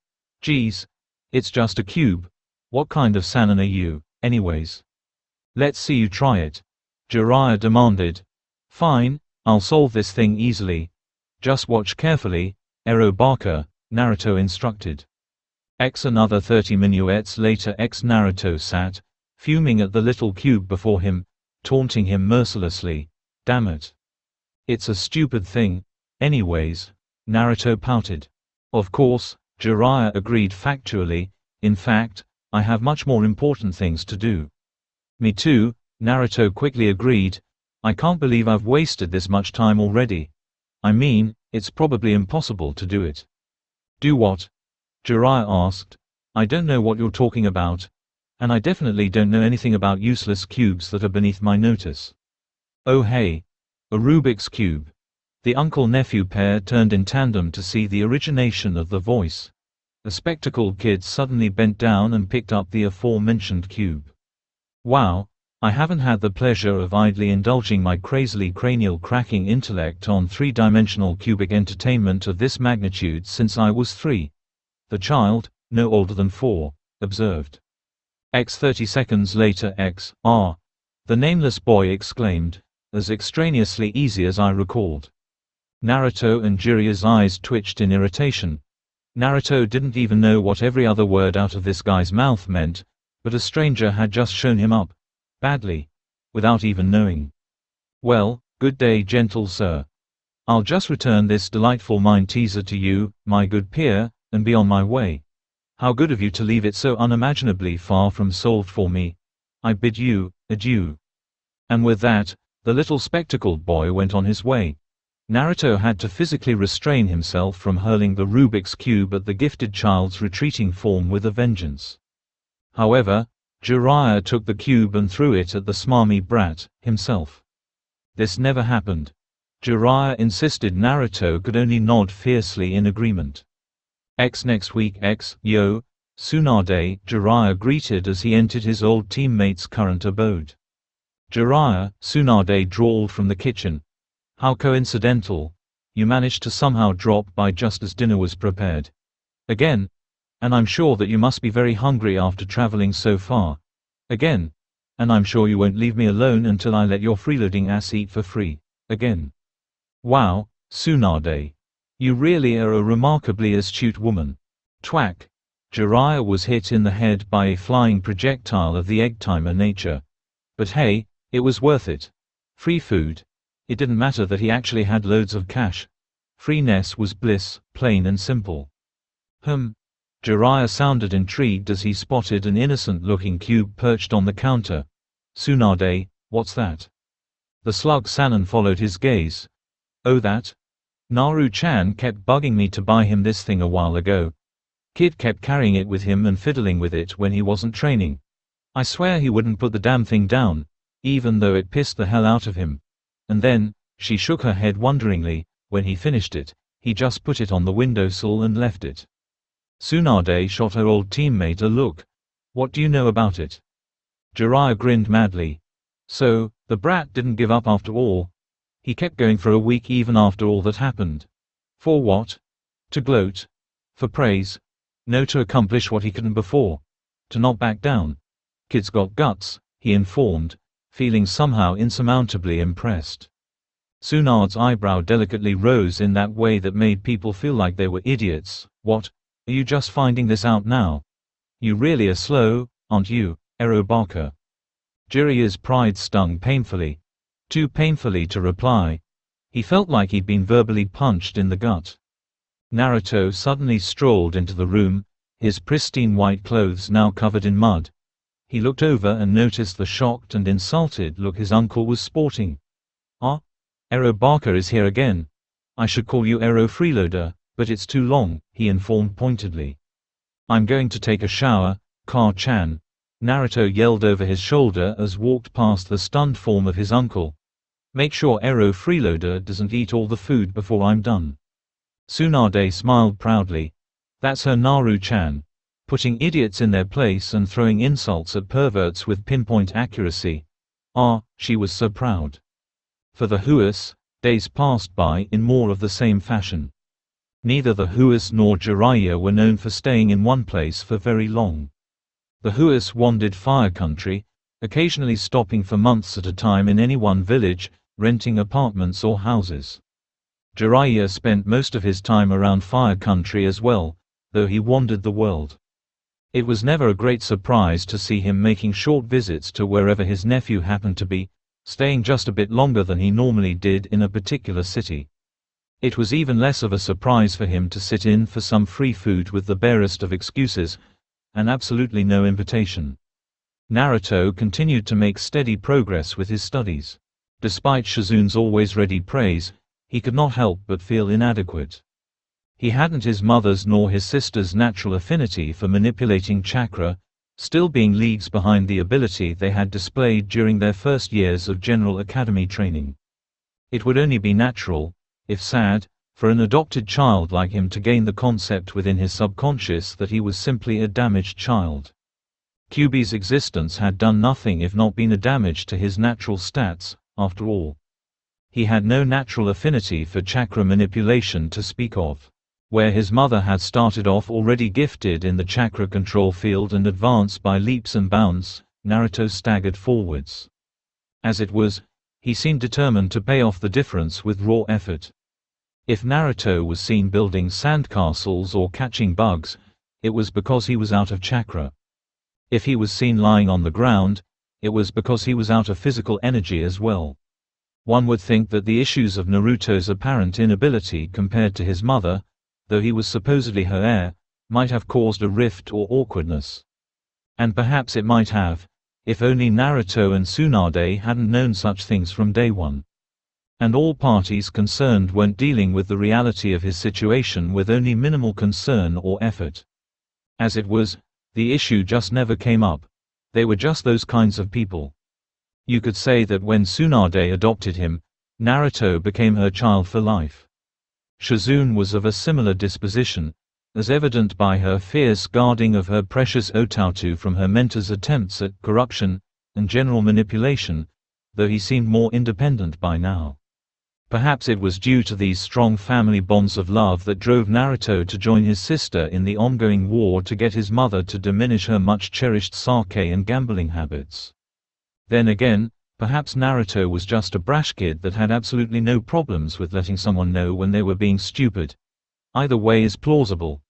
Geez. It's just a cube. What kind of Sannin are you, anyways? Let's see you try it. Jiraiya demanded. Fine, I'll solve this thing easily. Just watch carefully, Ero Barker, Naruto instructed. Another 30 minuets later Naruto sat, fuming at the little cube before him, taunting him mercilessly. Damn it. It's a stupid thing, anyways, Naruto pouted. Of course, Jiraiya agreed factually, in fact, I have much more important things to do. Me too, Naruto quickly agreed. I can't believe I've wasted this much time already. I mean, it's probably impossible to do it. Do what? Jiraiya asked. I don't know what you're talking about. And I definitely don't know anything about useless cubes that are beneath my notice. Oh hey. A Rubik's Cube. The uncle-nephew pair turned in tandem to see the origination of the voice. A spectacled kid suddenly bent down and picked up the aforementioned cube. Wow, I haven't had the pleasure of idly indulging my crazily cranial-cracking intellect on three-dimensional cubic entertainment of this magnitude since I was 3. The child, no older than 4, observed. 30 seconds later the nameless boy exclaimed, as extraneously easy as I recalled. Naruto and Jiraiya's eyes twitched in irritation. Naruto didn't even know what every other word out of this guy's mouth meant, but a stranger had just shown him up. Badly. Without even knowing. Well, good day gentle sir. I'll just return this delightful mind teaser to you, my good peer, and be on my way. How good of you to leave it so unimaginably far from solved for me. I bid you adieu. And with that, the little spectacled boy went on his way. Naruto had to physically restrain himself from hurling the Rubik's Cube at the gifted child's retreating form with a vengeance. However, Jiraiya took the cube and threw it at the smarmy brat, himself. This never happened. Jiraiya insisted Naruto could only nod fiercely in agreement. Next week yo, Tsunade, Jiraiya greeted as he entered his old teammate's current abode. Jiraiya, Tsunade drawled from the kitchen. How coincidental. You managed to somehow drop by just as dinner was prepared. Again. And I'm sure that you must be very hungry after traveling so far. Again. And I'm sure you won't leave me alone until I let your freeloading ass eat for free. Again. Wow, Tsunade. You really are a remarkably astute woman. Twack. Jiraiya was hit in the head by a flying projectile of the egg-timer nature. But hey, it was worth it. Free food. It didn't matter that he actually had loads of cash. Freeness was bliss, plain and simple. Jiraiya sounded intrigued as he spotted an innocent-looking cube perched on the counter. Tsunade, what's that? The slug Sanin followed his gaze. Oh that? Naru-chan kept bugging me to buy him this thing a while ago. Kid kept carrying it with him and fiddling with it when he wasn't training. I swear he wouldn't put the damn thing down, even though it pissed the hell out of him. And then, she shook her head wonderingly, when he finished it, he just put it on the windowsill and left it. Tsunade shot her old teammate a look. What do you know about it? Jiraiya grinned madly. So, the brat didn't give up after all. He kept going for a week even after all that happened. For what? To gloat? For praise? No, to accomplish what he couldn't before. To not back down. Kid's got guts, he informed, feeling somehow insurmountably impressed. Tsunade's eyebrow delicately rose in that way that made people feel like they were idiots. What? Are you just finding this out now? You really are slow, aren't you, Erobaka? Jiraiya's pride stung painfully. Too painfully to reply. He felt like he'd been verbally punched in the gut. Naruto suddenly strolled into the room, his pristine white clothes now covered in mud. He looked over and noticed the shocked and insulted look his uncle was sporting. Ah? Erobaka is here again. I should call you Ero Freeloader, but it's too long, he informed pointedly. I'm going to take a shower, Car-chan. Naruto yelled over his shoulder as walked past the stunned form of his uncle. Make sure Ero Freeloader doesn't eat all the food before I'm done. Tsunade smiled proudly. That's her Naru-chan. Putting idiots in their place and throwing insults at perverts with pinpoint accuracy. Ah, she was so proud. For the Huas, days passed by in more of the same fashion. Neither the Huas nor Jiraiya were known for staying in one place for very long. The Huas wandered Fire Country, occasionally stopping for months at a time in any one village, renting apartments or houses. Jiraiya spent most of his time around Fire Country as well, though he wandered the world. It was never a great surprise to see him making short visits to wherever his nephew happened to be, staying just a bit longer than he normally did in a particular city. It was even less of a surprise for him to sit in for some free food with the barest of excuses, and absolutely no invitation. Naruto continued to make steady progress with his studies. Despite Shizune's always-ready praise, he could not help but feel inadequate. He hadn't his mother's nor his sister's natural affinity for manipulating chakra, still being leagues behind the ability they had displayed during their first years of General Academy training. It would only be natural, if sad, for an adopted child like him to gain the concept within his subconscious that he was simply a damaged child. QB's existence had done nothing if not been a damage to his natural stats, after all. He had no natural affinity for chakra manipulation to speak of. Where his mother had started off already gifted in the chakra control field and advanced by leaps and bounds, Naruto staggered forwards. As it was, he seemed determined to pay off the difference with raw effort. If Naruto was seen building sandcastles or catching bugs, it was because he was out of chakra. If he was seen lying on the ground, it was because he was out of physical energy as well. One would think that the issues of Naruto's apparent inability compared to his mother, though he was supposedly her heir, might have caused a rift or awkwardness. And perhaps it might have, if only Naruto and Tsunade hadn't known such things from day one. And all parties concerned weren't dealing with the reality of his situation with only minimal concern or effort. As it was, the issue just never came up. They were just those kinds of people. You could say that when Tsunade adopted him, Naruto became her child for life. Shizune was of a similar disposition, as evident by her fierce guarding of her precious Otautu from her mentor's attempts at corruption and general manipulation, though he seemed more independent by now. Perhaps it was due to these strong family bonds of love that drove Naruto to join his sister in the ongoing war to get his mother to diminish her much-cherished sake and gambling habits. Then again, perhaps Naruto was just a brash kid that had absolutely no problems with letting someone know when they were being stupid. Either way is plausible.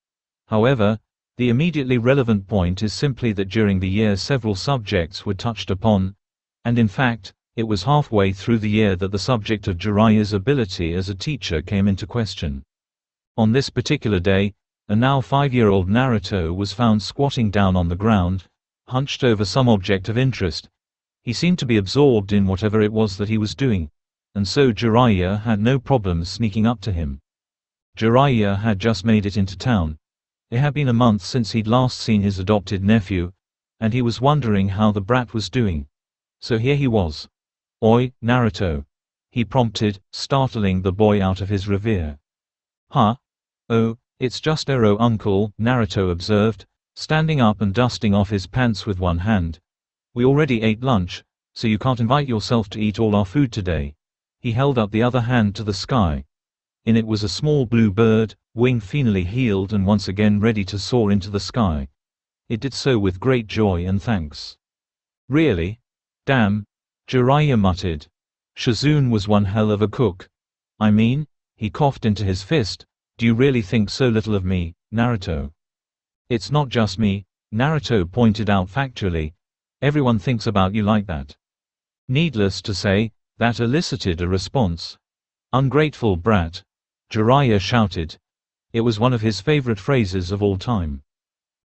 However, the immediately relevant point is simply that during the year several subjects were touched upon, and in fact, it was halfway through the year that the subject of Jiraiya's ability as a teacher came into question. On this particular day, a now 5-year-old Naruto was found squatting down on the ground, hunched over some object of interest. He seemed to be absorbed in whatever it was that he was doing, and so Jiraiya had no problem sneaking up to him. Jiraiya had just made it into town. It had been a month since he'd last seen his adopted nephew, and he was wondering how the brat was doing. So here he was. "Oi, Naruto," he prompted, startling the boy out of his reverie. "Huh? Oh, it's just Ero uncle," Naruto observed, standing up and dusting off his pants with one hand. "We already ate lunch, so you can't invite yourself to eat all our food today." He held up the other hand to the sky. In it was a small blue bird, wing finally healed and once again ready to soar into the sky. It did so with great joy and thanks. "Really? Damn," Jiraiya muttered. "Shizune was one hell of a cook. I mean," he coughed into his fist, "do you really think so little of me, Naruto?" "It's not just me," Naruto pointed out factually. "Everyone thinks about you like that." Needless to say, that elicited a response. "Ungrateful brat," Jiraiya shouted. It was one of his favorite phrases of all time.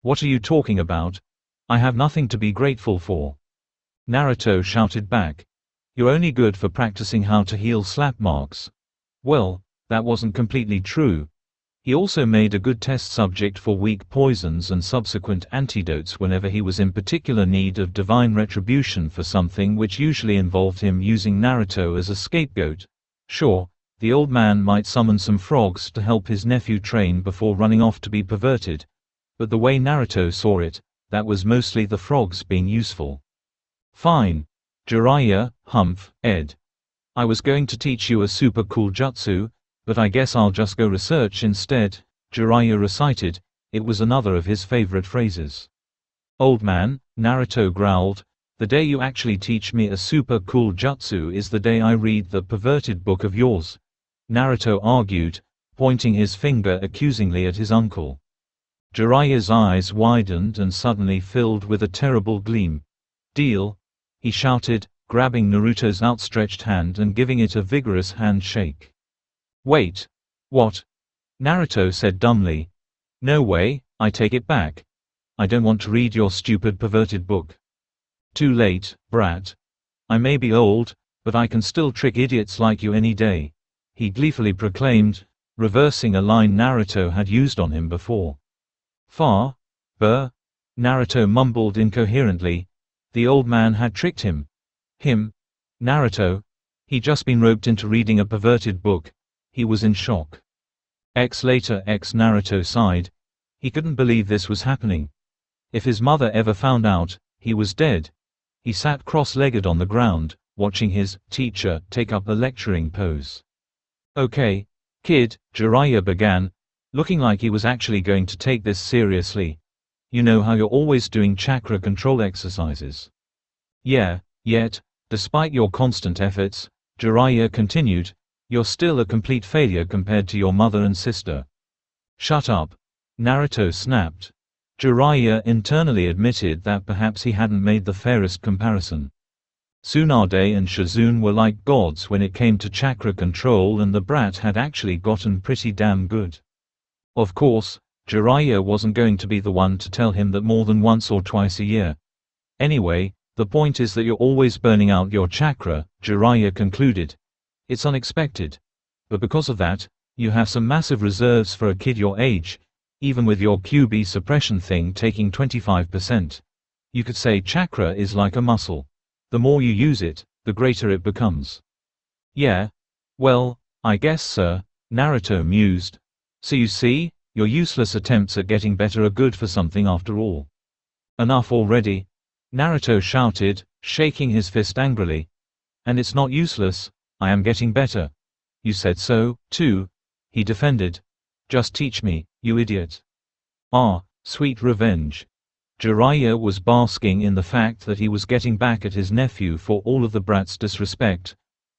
"What are you talking about? I have nothing to be grateful for," Naruto shouted back. "You're only good for practicing how to heal slap marks." Well, that wasn't completely true. He also made a good test subject for weak poisons and subsequent antidotes whenever he was in particular need of divine retribution for something, which usually involved him using Naruto as a scapegoat. Sure, the old man might summon some frogs to help his nephew train before running off to be perverted, but the way Naruto saw it, that was mostly the frogs being useful. "Fine. Jiraiya, humph, Ed. I was going to teach you a super cool jutsu, but I guess I'll just go research instead," Jiraiya recited. It was another of his favorite phrases. "Old man," Naruto growled, "the day you actually teach me a super cool jutsu is the day I read that perverted book of yours," Naruto argued, pointing his finger accusingly at his uncle. Jiraiya's eyes widened and suddenly filled with a terrible gleam. "Deal," he shouted, grabbing Naruto's outstretched hand and giving it a vigorous handshake. "Wait. What?" Naruto said dumbly. "No way, I take it back. I don't want to read your stupid perverted book." "Too late, brat. I may be old, but I can still trick idiots like you any day," he gleefully proclaimed, reversing a line Naruto had used on him before. "Far? Burr?" Naruto mumbled incoherently. The old man had tricked him. Him? Naruto? He'd just been roped into reading a perverted book. He was in shock. Later Naruto sighed. He couldn't believe this was happening. If his mother ever found out, he was dead. He sat cross-legged on the ground, watching his teacher take up a lecturing pose. "Okay, kid," Jiraiya began, looking like he was actually going to take this seriously. "You know how you're always doing chakra control exercises?" "Yeah, yet, despite your constant efforts," Jiraiya continued, "you're still a complete failure compared to your mother and sister." "Shut up," Naruto snapped. Jiraiya internally admitted that perhaps he hadn't made the fairest comparison. Tsunade and Shizune were like gods when it came to chakra control, and the brat had actually gotten pretty damn good. Of course, Jiraiya wasn't going to be the one to tell him that more than once or twice a year. "Anyway, the point is that you're always burning out your chakra," Jiraiya concluded. "It's unexpected. But because of that, you have some massive reserves for a kid your age, even with your QB suppression thing taking 25%. You could say chakra is like a muscle. The more you use it, the greater it becomes." "Yeah? Well, I guess, sir," Naruto mused. "So you see, your useless attempts at getting better are good for something after all." "Enough already," Naruto shouted, shaking his fist angrily. "And it's not useless, I am getting better. You said so, too. He defended. Just teach me, you idiot. Ah, sweet revenge. Jiraiya was basking in the fact that he was getting back at his nephew for all of the brat's disrespect,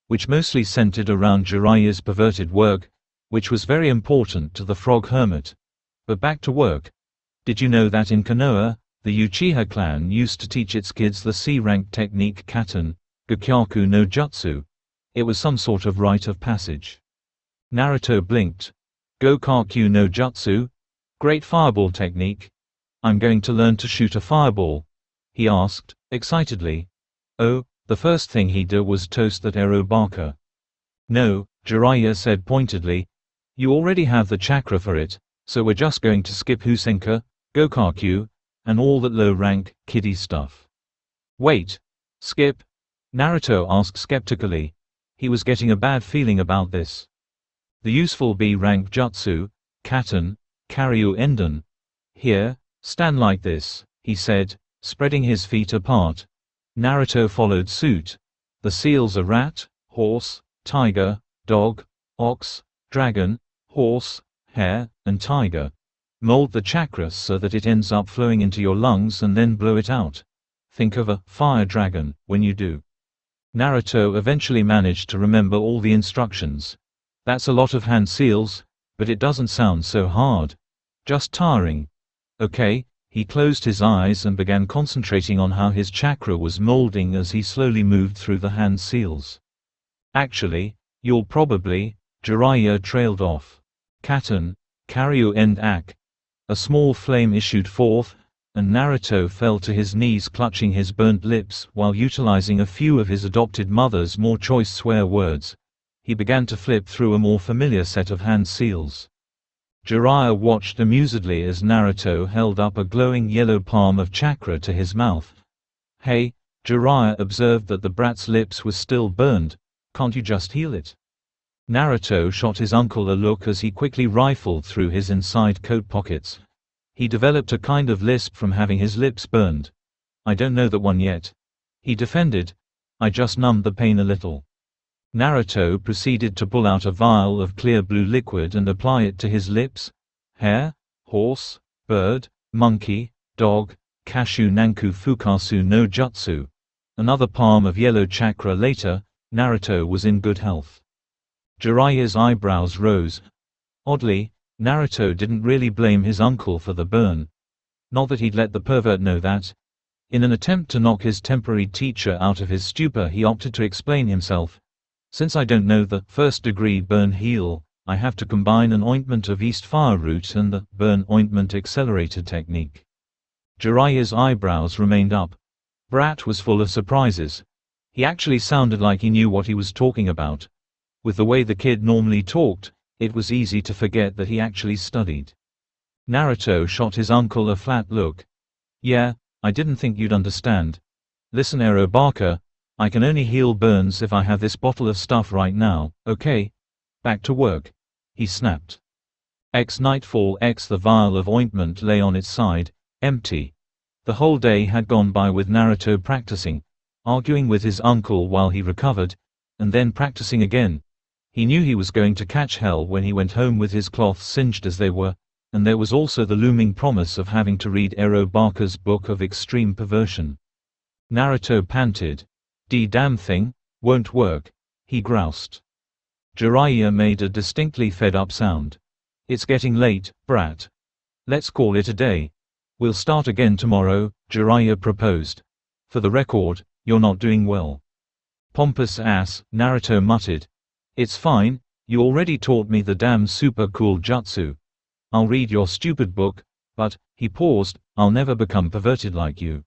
which mostly centered around Jiraiya's perverted work, which was very important to the frog hermit. But back to work. Did you know that in Konoha, the Uchiha clan used to teach its kids the C-rank technique Katen, Gakyaku no Jutsu? It was some sort of rite of passage. Naruto blinked. Gokyaku no Jutsu? Great fireball technique. I'm going to learn to shoot a fireball, he asked, excitedly. Oh, the first thing he did was toast that Erobaka. No, Jiraiya said pointedly. You already have the chakra for it, so we're just going to skip Husenka, Gokyaku, and all that low-rank, kiddie stuff. Wait. Skip? Naruto asked skeptically. He was getting a bad feeling about this. The useful B-rank jutsu, Katen, Karyu Enden. Here, stand like this, he said, spreading his feet apart. Naruto followed suit. The seals are rat, horse, tiger, dog, ox, dragon, horse, hare, and tiger. Mold the chakra so that it ends up flowing into your lungs and then blow it out. Think of a fire dragon when you do. Naruto eventually managed to remember all the instructions. That's a lot of hand seals, but it doesn't sound so hard. Just tiring. Okay, he closed his eyes and began concentrating on how his chakra was molding as he slowly moved through the hand seals. Actually, you'll probably, Jiraiya trailed off. Katen, Karyu End Ak. A small flame issued forth, and Naruto fell to his knees clutching his burnt lips while utilizing a few of his adopted mother's more choice swear words. He began to flip through a more familiar set of hand seals. Jiraiya watched amusedly as Naruto held up a glowing yellow palm of chakra to his mouth. Hey, Jiraiya observed that the brat's lips were still burned. Can't you just heal it? Naruto shot his uncle a look as he quickly rifled through his inside coat pockets. He developed a kind of lisp from having his lips burned. I don't know that one yet. He defended. I just numbed the pain a little. Naruto proceeded to pull out a vial of clear blue liquid and apply it to his lips. Hare, horse, bird, monkey, dog, Kashu Nanku Fukasu no Jutsu. Another palm of yellow chakra later, Naruto was in good health. Jiraiya's eyebrows rose. Oddly, Naruto didn't really blame his uncle for the burn. Not that he'd let the pervert know that. In an attempt to knock his temporary teacher out of his stupor, he opted to explain himself. Since I don't know the first-degree burn heal, I have to combine an ointment of East Fire Root and the burn ointment accelerator technique. Jiraiya's eyebrows remained up. Brat was full of surprises. He actually sounded like he knew what he was talking about. With the way the kid normally talked, it was easy to forget that he actually studied. Naruto shot his uncle a flat look. Yeah, I didn't think you'd understand. Listen, Erobaka, I can only heal burns if I have this bottle of stuff right now, okay? Back to work. He snapped. Nightfall. The vial of ointment lay on its side, empty. The whole day had gone by with Naruto practicing, arguing with his uncle while he recovered, and then practicing again. He knew he was going to catch hell when he went home with his cloths singed as they were, and there was also the looming promise of having to read Erobaka's book of extreme perversion. Naruto panted. Damn thing, won't work, he groused. Jiraiya made a distinctly fed-up sound. It's getting late, brat. Let's call it a day. We'll start again tomorrow, Jiraiya proposed. For the record, you're not doing well. Pompous ass, Naruto muttered. It's fine, you already taught me the damn super cool jutsu. I'll read your stupid book, but, he paused, I'll never become perverted like you.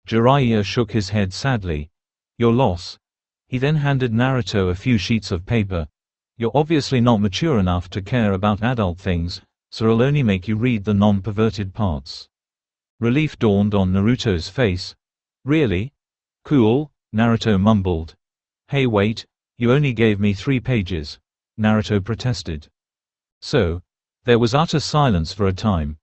Jiraiya shook his head sadly. Your loss. He then handed Naruto a few sheets of paper. You're obviously not mature enough to care about adult things, so I'll only make you read the non-perverted parts. Relief dawned on Naruto's face. Really? Cool, Naruto mumbled. Hey wait, you only gave me 3 pages. Naruto protested. So, there was utter silence for a time.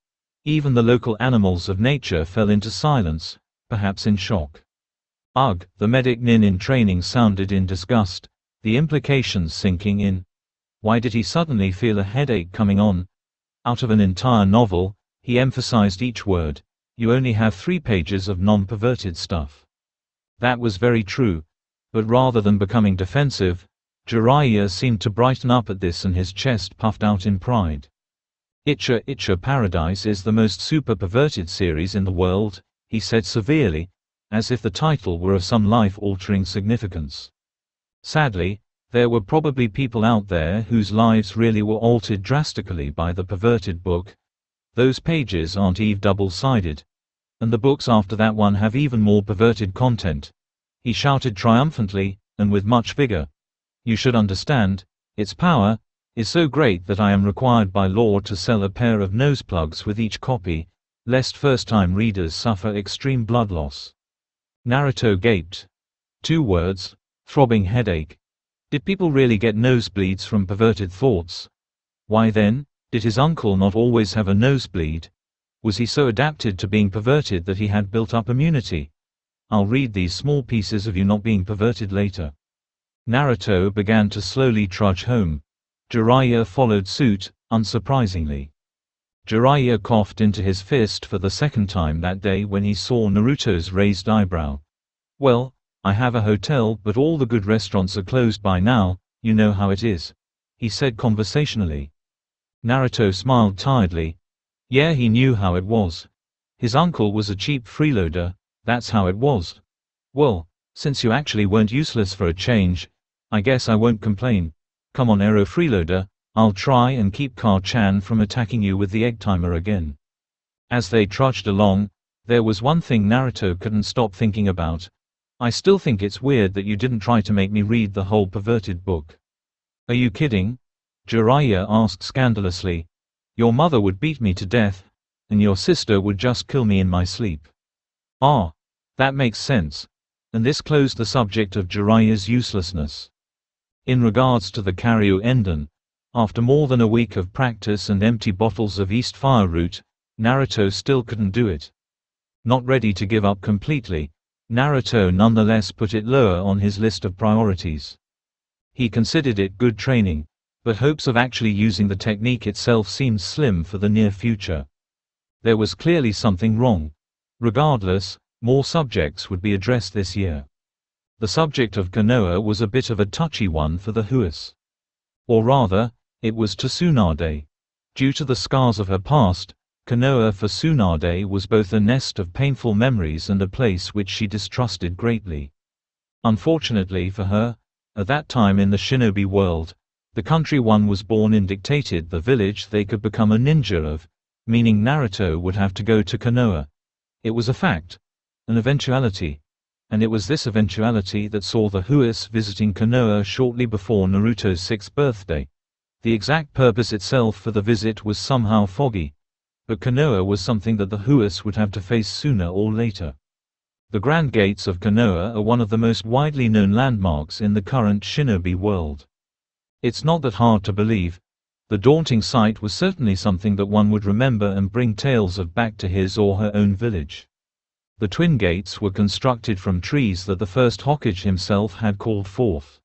Even the local animals of nature fell into silence, perhaps in shock. Ugh, the medic nin in training sounded in disgust, the implications sinking in. Why did he suddenly feel a headache coming on? Out of an entire novel, he emphasized each word, you only have 3 pages of non-perverted stuff. That was very true. But rather than becoming defensive, Jiraiya seemed to brighten up at this and his chest puffed out in pride. Icha Paradise is the most super perverted series in the world, he said severely, as if the title were of some life-altering significance. Sadly, there were probably people out there whose lives really were altered drastically by the perverted book. Those pages aren't even double-sided. And the books after that one have even more perverted content. He shouted triumphantly, and with much vigor. You should understand, its power is so great that I am required by law to sell a pair of nose plugs with each copy, lest first-time readers suffer extreme blood loss. Naruto gaped. 2 words, throbbing headache. Did people really get nosebleeds from perverted thoughts? Why then, did his uncle not always have a nosebleed? Was he so adapted to being perverted that he had built up immunity? I'll read these small pieces of you not being perverted later. Naruto began to slowly trudge home. Jiraiya followed suit, unsurprisingly. Jiraiya coughed into his fist for the second time that day when he saw Naruto's raised eyebrow. Well, I have a hotel but all the good restaurants are closed by now, you know how it is, he said conversationally. Naruto smiled tiredly. Yeah, he knew how it was. His uncle was a cheap freeloader, that's how it was. Well, since you actually weren't useless for a change, I guess I won't complain. Come on Aero freeloader, I'll try and keep Car-chan from attacking you with the egg timer again. As they trudged along, there was one thing Naruto couldn't stop thinking about. I still think it's weird that you didn't try to make me read the whole perverted book. Are you kidding? Jiraiya asked scandalously. Your mother would beat me to death, and your sister would just kill me in my sleep. Ah, that makes sense. And this closed the subject of Jiraiya's uselessness. In regards to the Karyu Enden, after more than a week of practice and empty bottles of East Fire Root, Naruto still couldn't do it. Not ready to give up completely, Naruto nonetheless put it lower on his list of priorities. He considered it good training, but hopes of actually using the technique itself seemed slim for the near future. There was clearly something wrong. Regardless, more subjects would be addressed this year. The subject of Konoha was a bit of a touchy one for the Huas. Or rather, it was to Tsunade. Due to the scars of her past, Konoha for Tsunade was both a nest of painful memories and a place which she distrusted greatly. Unfortunately for her, at that time in the shinobi world, the country one was born in dictated the village they could become a ninja of, meaning Naruto would have to go to Konoha. It was a fact, an eventuality, and it was this eventuality that saw the Huas visiting Konoha shortly before Naruto's 6th birthday. The exact purpose itself for the visit was somehow foggy, but Konoha was something that the Huas would have to face sooner or later. The Grand Gates of Konoha are one of the most widely known landmarks in the current shinobi world. It's not that hard to believe. The daunting sight was certainly something that one would remember and bring tales of back to his or her own village. The twin gates were constructed from trees that the first Hokage himself had called forth.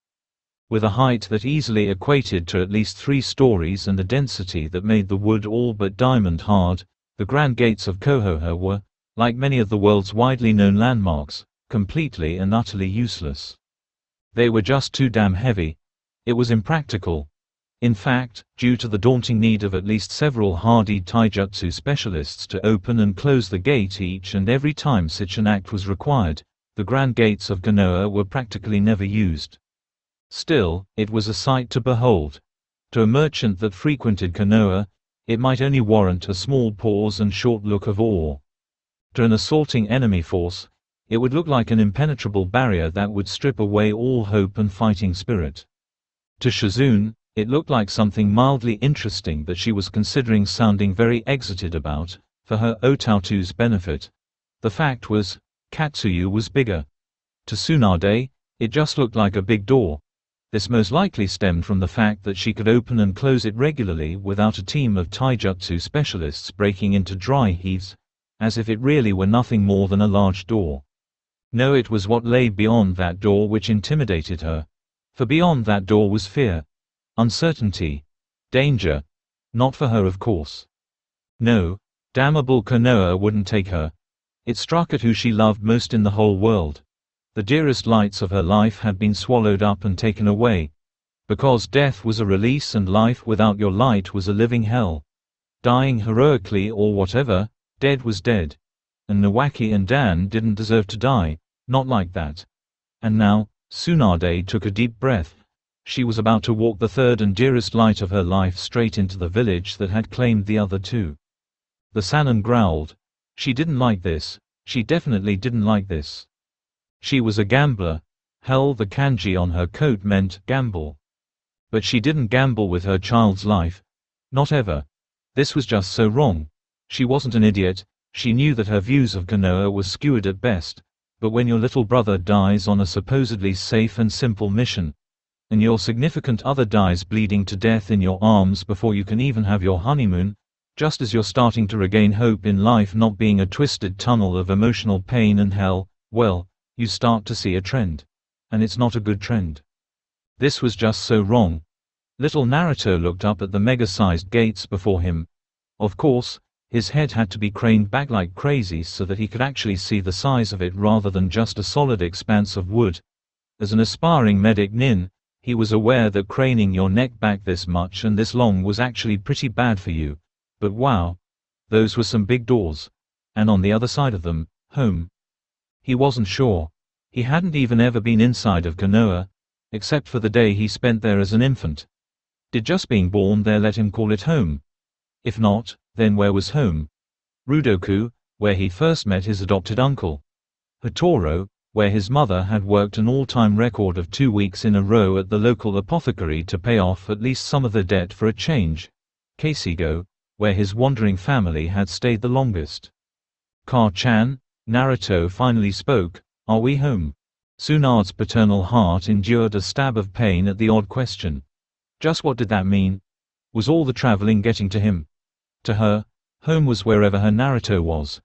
With a height that easily equated to at least 3 stories and a density that made the wood all but diamond hard, the Grand Gates of Konoha were, like many of the world's widely known landmarks, completely and utterly useless. They were just too damn heavy. It was impractical. In fact, due to the daunting need of at least several hardy taijutsu specialists to open and close the gate each and every time such an act was required, the Grand Gates of Konoha were practically never used. Still, it was a sight to behold. To a merchant that frequented Konoha, it might only warrant a small pause and short look of awe. To an assaulting enemy force, it would look like an impenetrable barrier that would strip away all hope and fighting spirit. To Shizune, it looked like something mildly interesting that she was considering sounding very excited about, for her Otautu's benefit. The fact was, Katsuyu was bigger. To Tsunade, it just looked like a big door. This most likely stemmed from the fact that she could open and close it regularly without a team of taijutsu specialists breaking into dry heaves, as if it really were nothing more than a large door. No, it was what lay beyond that door which intimidated her. For beyond that door was fear. uncertainty, danger. Not for her, of course. No, damnable Konoha wouldn't take her. It struck at who she loved most in the whole world. The dearest lights of her life had been swallowed up and taken away. Because death was a release and life without your light was a living hell. Dying heroically or whatever, dead was dead. And Nawaki and Dan didn't deserve to die, not like that. And now, Tsunade took a deep breath. She was about to walk the third and dearest light of her life straight into the village that had claimed the other two. The Sannin growled. She didn't like this. She definitely didn't like this. She was a gambler. Hell, the kanji on her coat meant gamble. But she didn't gamble with her child's life. Not ever. This was just so wrong. She wasn't an idiot. She knew that her views of Konoha were skewed at best. But when your little brother dies on a supposedly safe and simple mission, and your significant other dies bleeding to death in your arms before you can even have your honeymoon, just as you're starting to regain hope in life not being a twisted tunnel of emotional pain and hell, well, you start to see a trend. And it's not a good trend. This was just so wrong. Little Naruto looked up at the mega-sized gates before him. Of course, his head had to be craned back like crazy so that he could actually see the size of it rather than just a solid expanse of wood. As an aspiring medic nin, he was aware that craning your neck back this much and this long was actually pretty bad for you. But wow. Those were some big doors. And on the other side of them, home. He wasn't sure. He hadn't even ever been inside of Konoha, except for the day he spent there as an infant. Did just being born there let him call it home? If not, then where was home? Rudoku, where he first met his adopted uncle. Hatoro, where his mother had worked an all-time record of 2 weeks in a row at the local apothecary to pay off at least some of the debt for a change. Kasego, where his wandering family had stayed the longest. Ka-chan, Naruto finally spoke, "Are we home?" Tsunade's paternal heart endured a stab of pain at the odd question. Just what did that mean? Was all the traveling getting to him? To her, home was wherever her Naruto was.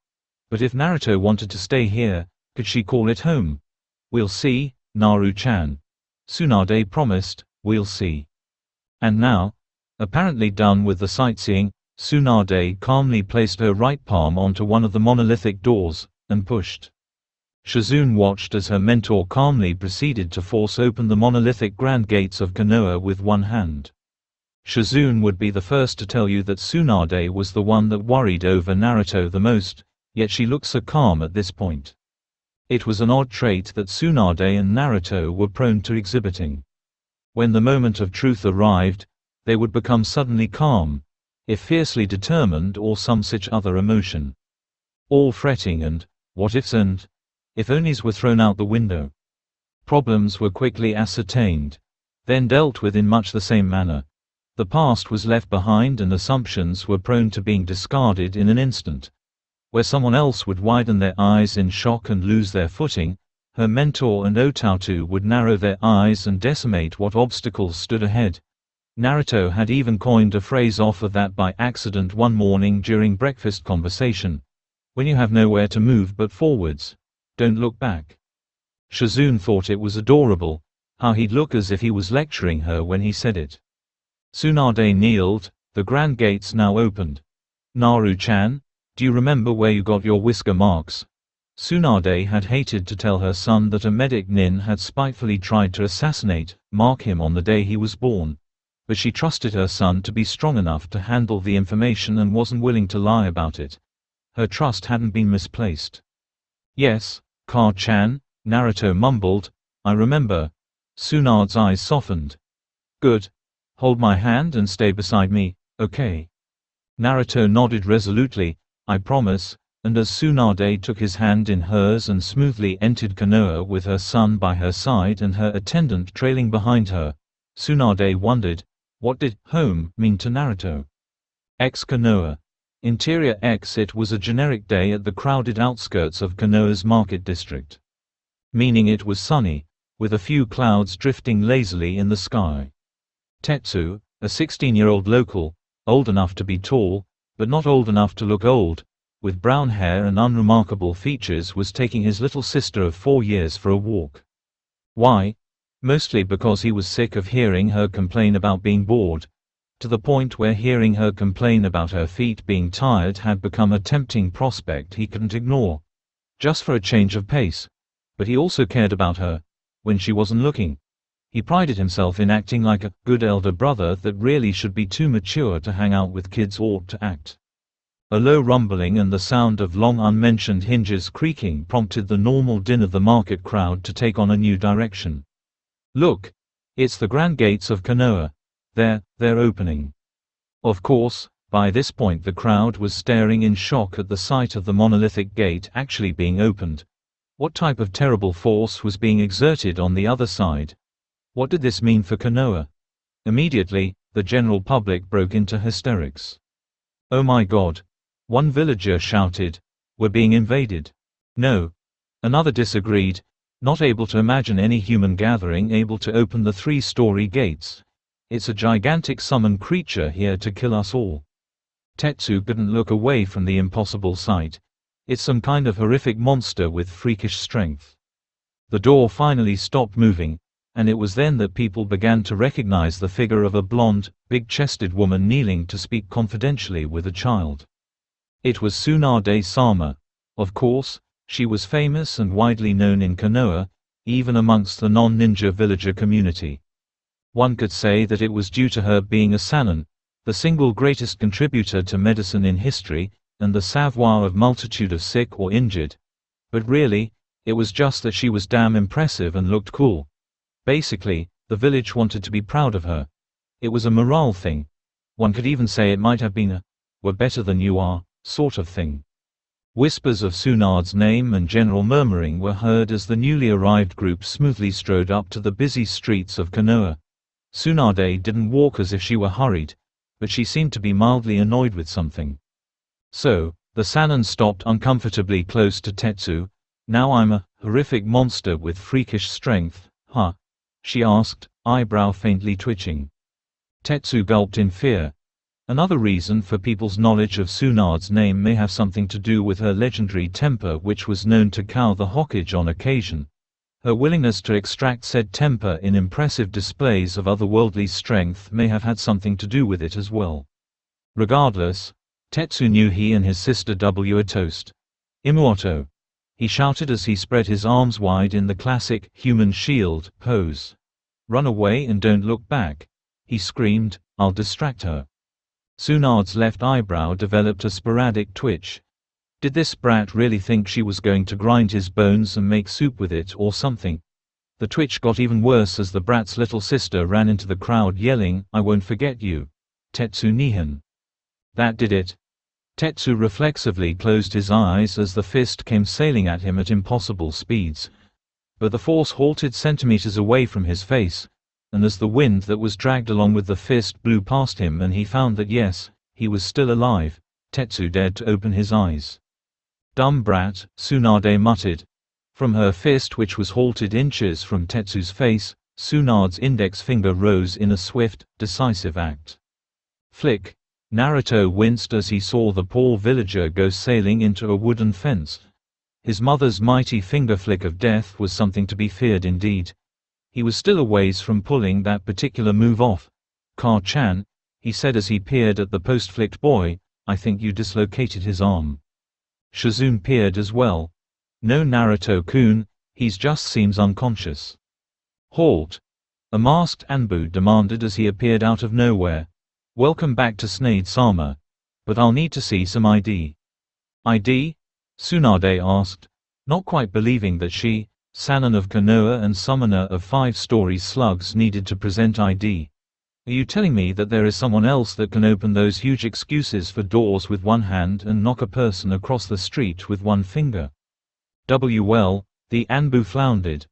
But if Naruto wanted to stay here, could she call it home? "We'll see, Naru-chan." Tsunade promised, "We'll see." And now, apparently done with the sightseeing, Tsunade calmly placed her right palm onto one of the monolithic doors, and pushed. Shizune watched as her mentor calmly proceeded to force open the monolithic grand gates of Konoha with one hand. Shizune would be the first to tell you that Tsunade was the one that worried over Naruto the most, yet she looked so calm at this point. It was an odd trait that Tsunade and Naruto were prone to exhibiting. When the moment of truth arrived, they would become suddenly calm, if fiercely determined or some such other emotion. All fretting and what-ifs and if-onlys were thrown out the window. Problems were quickly ascertained, then dealt with in much the same manner. The past was left behind and assumptions were prone to being discarded in an instant. Where someone else would widen their eyes in shock and lose their footing, her mentor and Otautu would narrow their eyes and decimate what obstacles stood ahead. Naruto had even coined a phrase off of that by accident one morning during breakfast conversation. "When you have nowhere to move but forwards, don't look back." Shizune thought it was adorable, how he'd look as if he was lecturing her when he said it. Tsunade kneeled, the grand gates now opened. "Naru-chan, do you remember where you got your whisker marks?" Tsunade had hated to tell her son that a medic nin had spitefully tried to mark him on the day he was born. But she trusted her son to be strong enough to handle the information and wasn't willing to lie about it. Her trust hadn't been misplaced. "Yes, Ka-chan," Naruto mumbled, "I remember." Tsunade's eyes softened. "Good. Hold my hand and stay beside me, okay?" Naruto nodded resolutely, "I promise," and as Tsunade took his hand in hers and smoothly entered Konoha with her son by her side and her attendant trailing behind her, Tsunade wondered, what did home mean to Naruto? Konoha. Interior It was a generic day at the crowded outskirts of Konoha's market district. Meaning it was sunny, with a few clouds drifting lazily in the sky. Tetsu, a 16-year-old local, old enough to be tall, but not old enough to look old, with brown hair and unremarkable features, was taking his little sister of 4 years for a walk. Why? Mostly because he was sick of hearing her complain about being bored, to the point where hearing her complain about her feet being tired had become a tempting prospect he couldn't ignore. Just for a change of pace. But he also cared about her, when she wasn't looking. He prided himself in acting like a good elder brother that really should be too mature to hang out with kids ought to act. A low rumbling and the sound of long unmentioned hinges creaking prompted the normal din of the market crowd to take on a new direction. Look! It's the grand gates of Konoha. They're opening. Of course, by this point the crowd was staring in shock at the sight of the monolithic gate actually being opened. What type of terrible force was being exerted on the other side? What did this mean for Konoha? Immediately, the general public broke into hysterics. "Oh my God!" One villager shouted. "We're being invaded." "No." Another disagreed, not able to imagine any human gathering able to open the 3-story gates. "It's a gigantic summon creature here to kill us all." Tetsu couldn't look away from the impossible sight. "It's some kind of horrific monster with freakish strength." The door finally stopped moving, and it was then that people began to recognize the figure of a blonde, big-chested woman kneeling to speak confidentially with a child. It was Tsunade-sama. Of course, she was famous and widely known in Konoha, even amongst the non-ninja villager community. One could say that it was due to her being a Sannin, the single greatest contributor to medicine in history, and the savoir of multitude of sick or injured. But really, it was just that she was damn impressive and looked cool. Basically, the village wanted to be proud of her. It was a morale thing. One could even say it might have been a "we're better than you are" sort of thing. Whispers of Tsunade's name and general murmuring were heard as the newly arrived group smoothly strode up to the busy streets of Konoha. Tsunade didn't walk as if she were hurried, but she seemed to be mildly annoyed with something. So, the Sannin stopped uncomfortably close to Tetsu. "Now I'm a horrific monster with freakish strength, huh?" she asked, eyebrow faintly twitching. Tetsu gulped in fear. Another reason for people's knowledge of Tsunade's name may have something to do with her legendary temper, which was known to cow the Hokage on occasion. Her willingness to extract said temper in impressive displays of otherworldly strength may have had something to do with it as well. Regardless, Tetsu knew he and his sister were a toast. "Imuoto!" he shouted as he spread his arms wide in the classic human shield pose. "Run away and don't look back," he screamed. "I'll distract her." Tsunade's left eyebrow developed a sporadic twitch. Did this brat really think she was going to grind his bones and make soup with it or something? The twitch got even worse as the brat's little sister ran into the crowd yelling, "I won't forget you, Tetsu Nihan." That did it. Tetsu reflexively closed his eyes as the fist came sailing at him at impossible speeds. But the force halted centimeters away from his face, and as the wind that was dragged along with the fist blew past him and he found that yes, he was still alive, Tetsu dared to open his eyes. "Dumb brat," Tsunade muttered. From her fist, which was halted inches from Tetsu's face, Tsunade's index finger rose in a swift, decisive act. Flick. Naruto winced as he saw the poor villager go sailing into a wooden fence. His mother's mighty finger flick of death was something to be feared indeed. He was still a ways from pulling that particular move off. "Ka-chan," he said as he peered at the post-flicked boy, "I think you dislocated his arm." Shizune peered as well. "No, Naruto-kun, he's just seems unconscious." "Halt!" a masked Anbu demanded as he appeared out of nowhere. "Welcome back to Tsunade-sama. But I'll need to see some ID." "ID?" Tsunade asked, not quite believing that she, Sannin of Konoha and summoner of 5-story slugs, needed to present ID. "Are you telling me that there is someone else that can open those huge excuses for doors with one hand and knock a person across the street with one finger?" "Well," the Anbu floundered.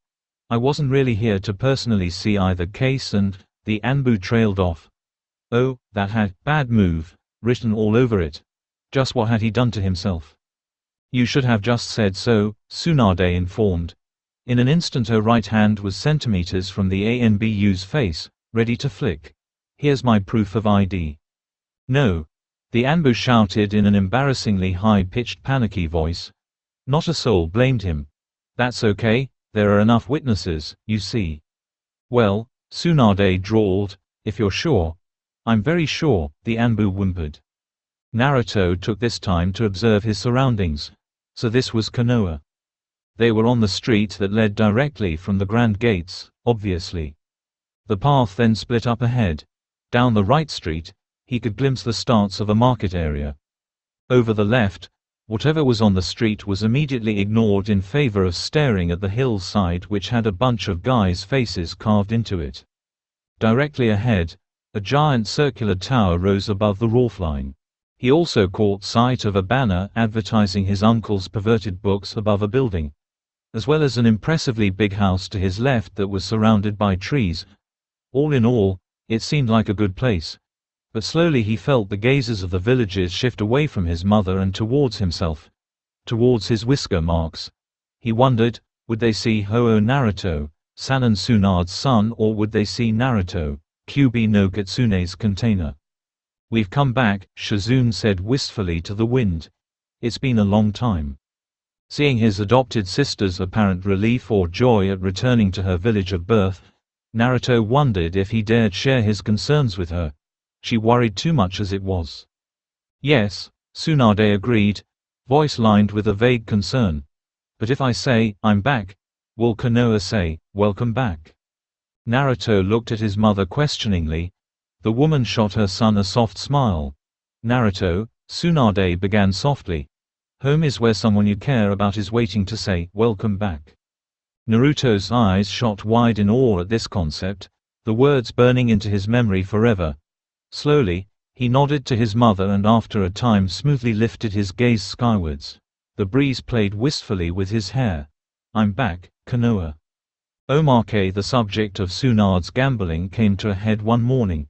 "I wasn't really here to personally see either case," and the Anbu trailed off. Oh, that had "bad move" written all over it. Just what had he done to himself? "You should have just said so," Tsunade informed. In an instant her right hand was centimeters from the ANBU's face, ready to flick. "Here's my proof of ID." "No," the Anbu shouted in an embarrassingly high-pitched panicky voice. Not a soul blamed him. "That's okay, there are enough witnesses, you see." Well, Tsunade drawled, if you're sure. I'm very sure, the Anbu whimpered. Naruto took this time to observe his surroundings. So this was Konoha. They were on the street that led directly from the Grand Gates, obviously. The path then split up ahead. Down the right street, he could glimpse the starts of a market area. Over the left, whatever was on the street was immediately ignored in favor of staring at the hillside which had a bunch of guys' faces carved into it. Directly ahead, a giant circular tower rose above the roofline. He also caught sight of a banner advertising his uncle's perverted books above a building, as well as an impressively big house to his left that was surrounded by trees. All in all, it seemed like a good place. But slowly he felt the gazes of the villagers shift away from his mother and towards himself. Towards his whisker marks. He wondered, would they see Ho-Oh Naruto, Sanin Tsunade's son, or would they see Naruto, Kyubi no Kitsune's container? We've come back, Shizune said wistfully to the wind. It's been a long time. Seeing his adopted sister's apparent relief or joy at returning to her village of birth, Naruto wondered if he dared share his concerns with her. She worried too much as it was. Yes, Tsunade agreed, voice lined with a vague concern. But if I say, I'm back, will Konoha say, welcome back? Naruto looked at his mother questioningly. The woman shot her son a soft smile. Naruto, Tsunade began softly. Home is where someone you care about is waiting to say, welcome back. Naruto's eyes shot wide in awe at this concept, the words burning into his memory forever. Slowly, he nodded to his mother and after a time smoothly lifted his gaze skywards. The breeze played wistfully with his hair. I'm back, Konoha. Omake, the subject of Tsunade's gambling, came to a head one morning.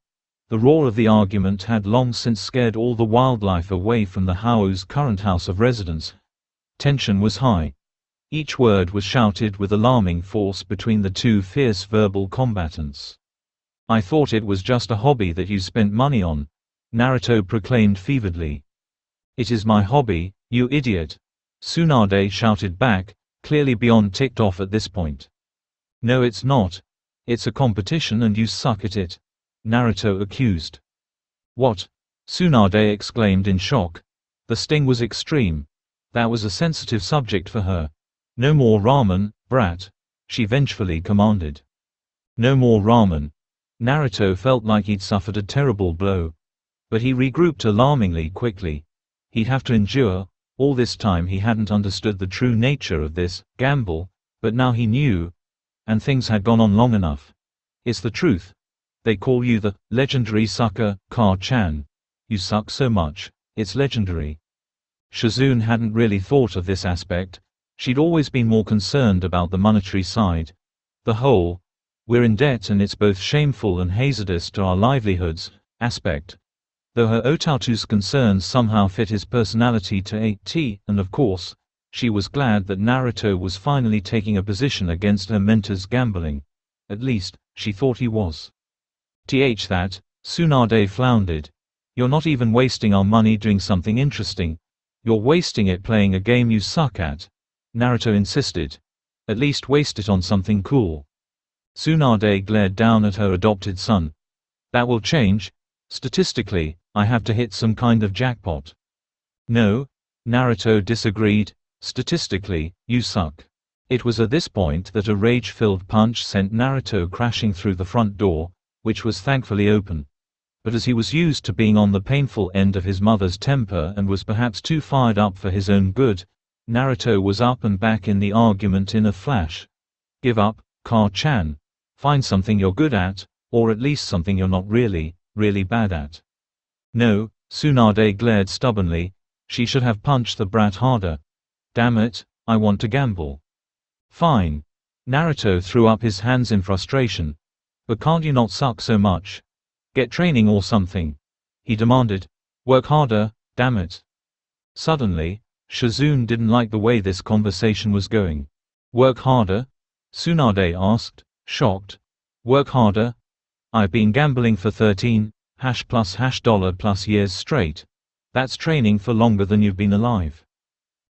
The roar of the argument had long since scared all the wildlife away from the Hoyo's current house of residence. Tension was high. Each word was shouted with alarming force between the two fierce verbal combatants. I thought it was just a hobby that you spent money on, Naruto proclaimed feveredly. It is my hobby, you idiot, Tsunade shouted back, clearly beyond ticked off at this point. No, it's not. It's a competition and you suck at it, Naruto accused. What? Tsunade exclaimed in shock. The sting was extreme. That was a sensitive subject for her. No more ramen, brat, she vengefully commanded. No more ramen. Naruto felt like he'd suffered a terrible blow. But he regrouped alarmingly quickly. He'd have to endure. All this time he hadn't understood the true nature of this gamble, but now he knew. And things had gone on long enough. It's the truth. They call you the legendary sucker, Car-chan. You suck so much, it's legendary. Shizune hadn't really thought of this aspect. She'd always been more concerned about the monetary side. The whole, we're in debt and it's both shameful and hazardous to our livelihoods, aspect. Though her Otautu's concerns somehow fit his personality to a T, and of course, she was glad that Naruto was finally taking a position against her mentor's gambling. At least, she thought he was. That, Tsunade floundered. You're not even wasting our money doing something interesting. You're wasting it playing a game you suck at, Naruto insisted. At least waste it on something cool. Tsunade glared down at her adopted son. That will change. Statistically, I have to hit some kind of jackpot. No, Naruto disagreed. Statistically, you suck. It was at this point that a rage-filled punch sent Naruto crashing through the front door, which was thankfully open. But as he was used to being on the painful end of his mother's temper and was perhaps too fired up for his own good, Naruto was up and back in the argument in a flash. Give up, Car-chan. Find something you're good at, or at least something you're not really, really bad at. No, Tsunade glared stubbornly. She should have punched the brat harder. Damn it, I want to gamble. Fine. Naruto threw up his hands in frustration. But can't you not suck so much? Get training or something, he demanded. Work harder, damn it. Suddenly, Shizune didn't like the way this conversation was going. Work harder? Tsunade asked, shocked. Work harder? I've been gambling for 13 $+ years straight. That's training for longer than you've been alive.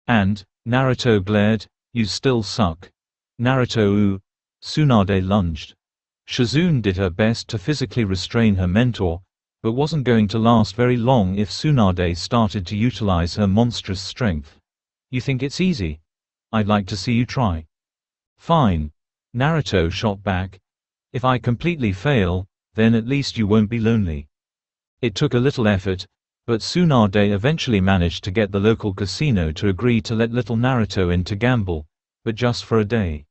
And, Naruto glared, you still suck. Naruto ooh. Tsunade lunged. Shizune did her best to physically restrain her mentor, but wasn't going to last very long if Tsunade started to utilize her monstrous strength. You think it's easy? I'd like to see you try. Fine. Naruto shot back. If I completely fail, then at least you won't be lonely. It took a little effort, but Tsunade eventually managed to get the local casino to agree to let little Naruto in to gamble, but just for a day.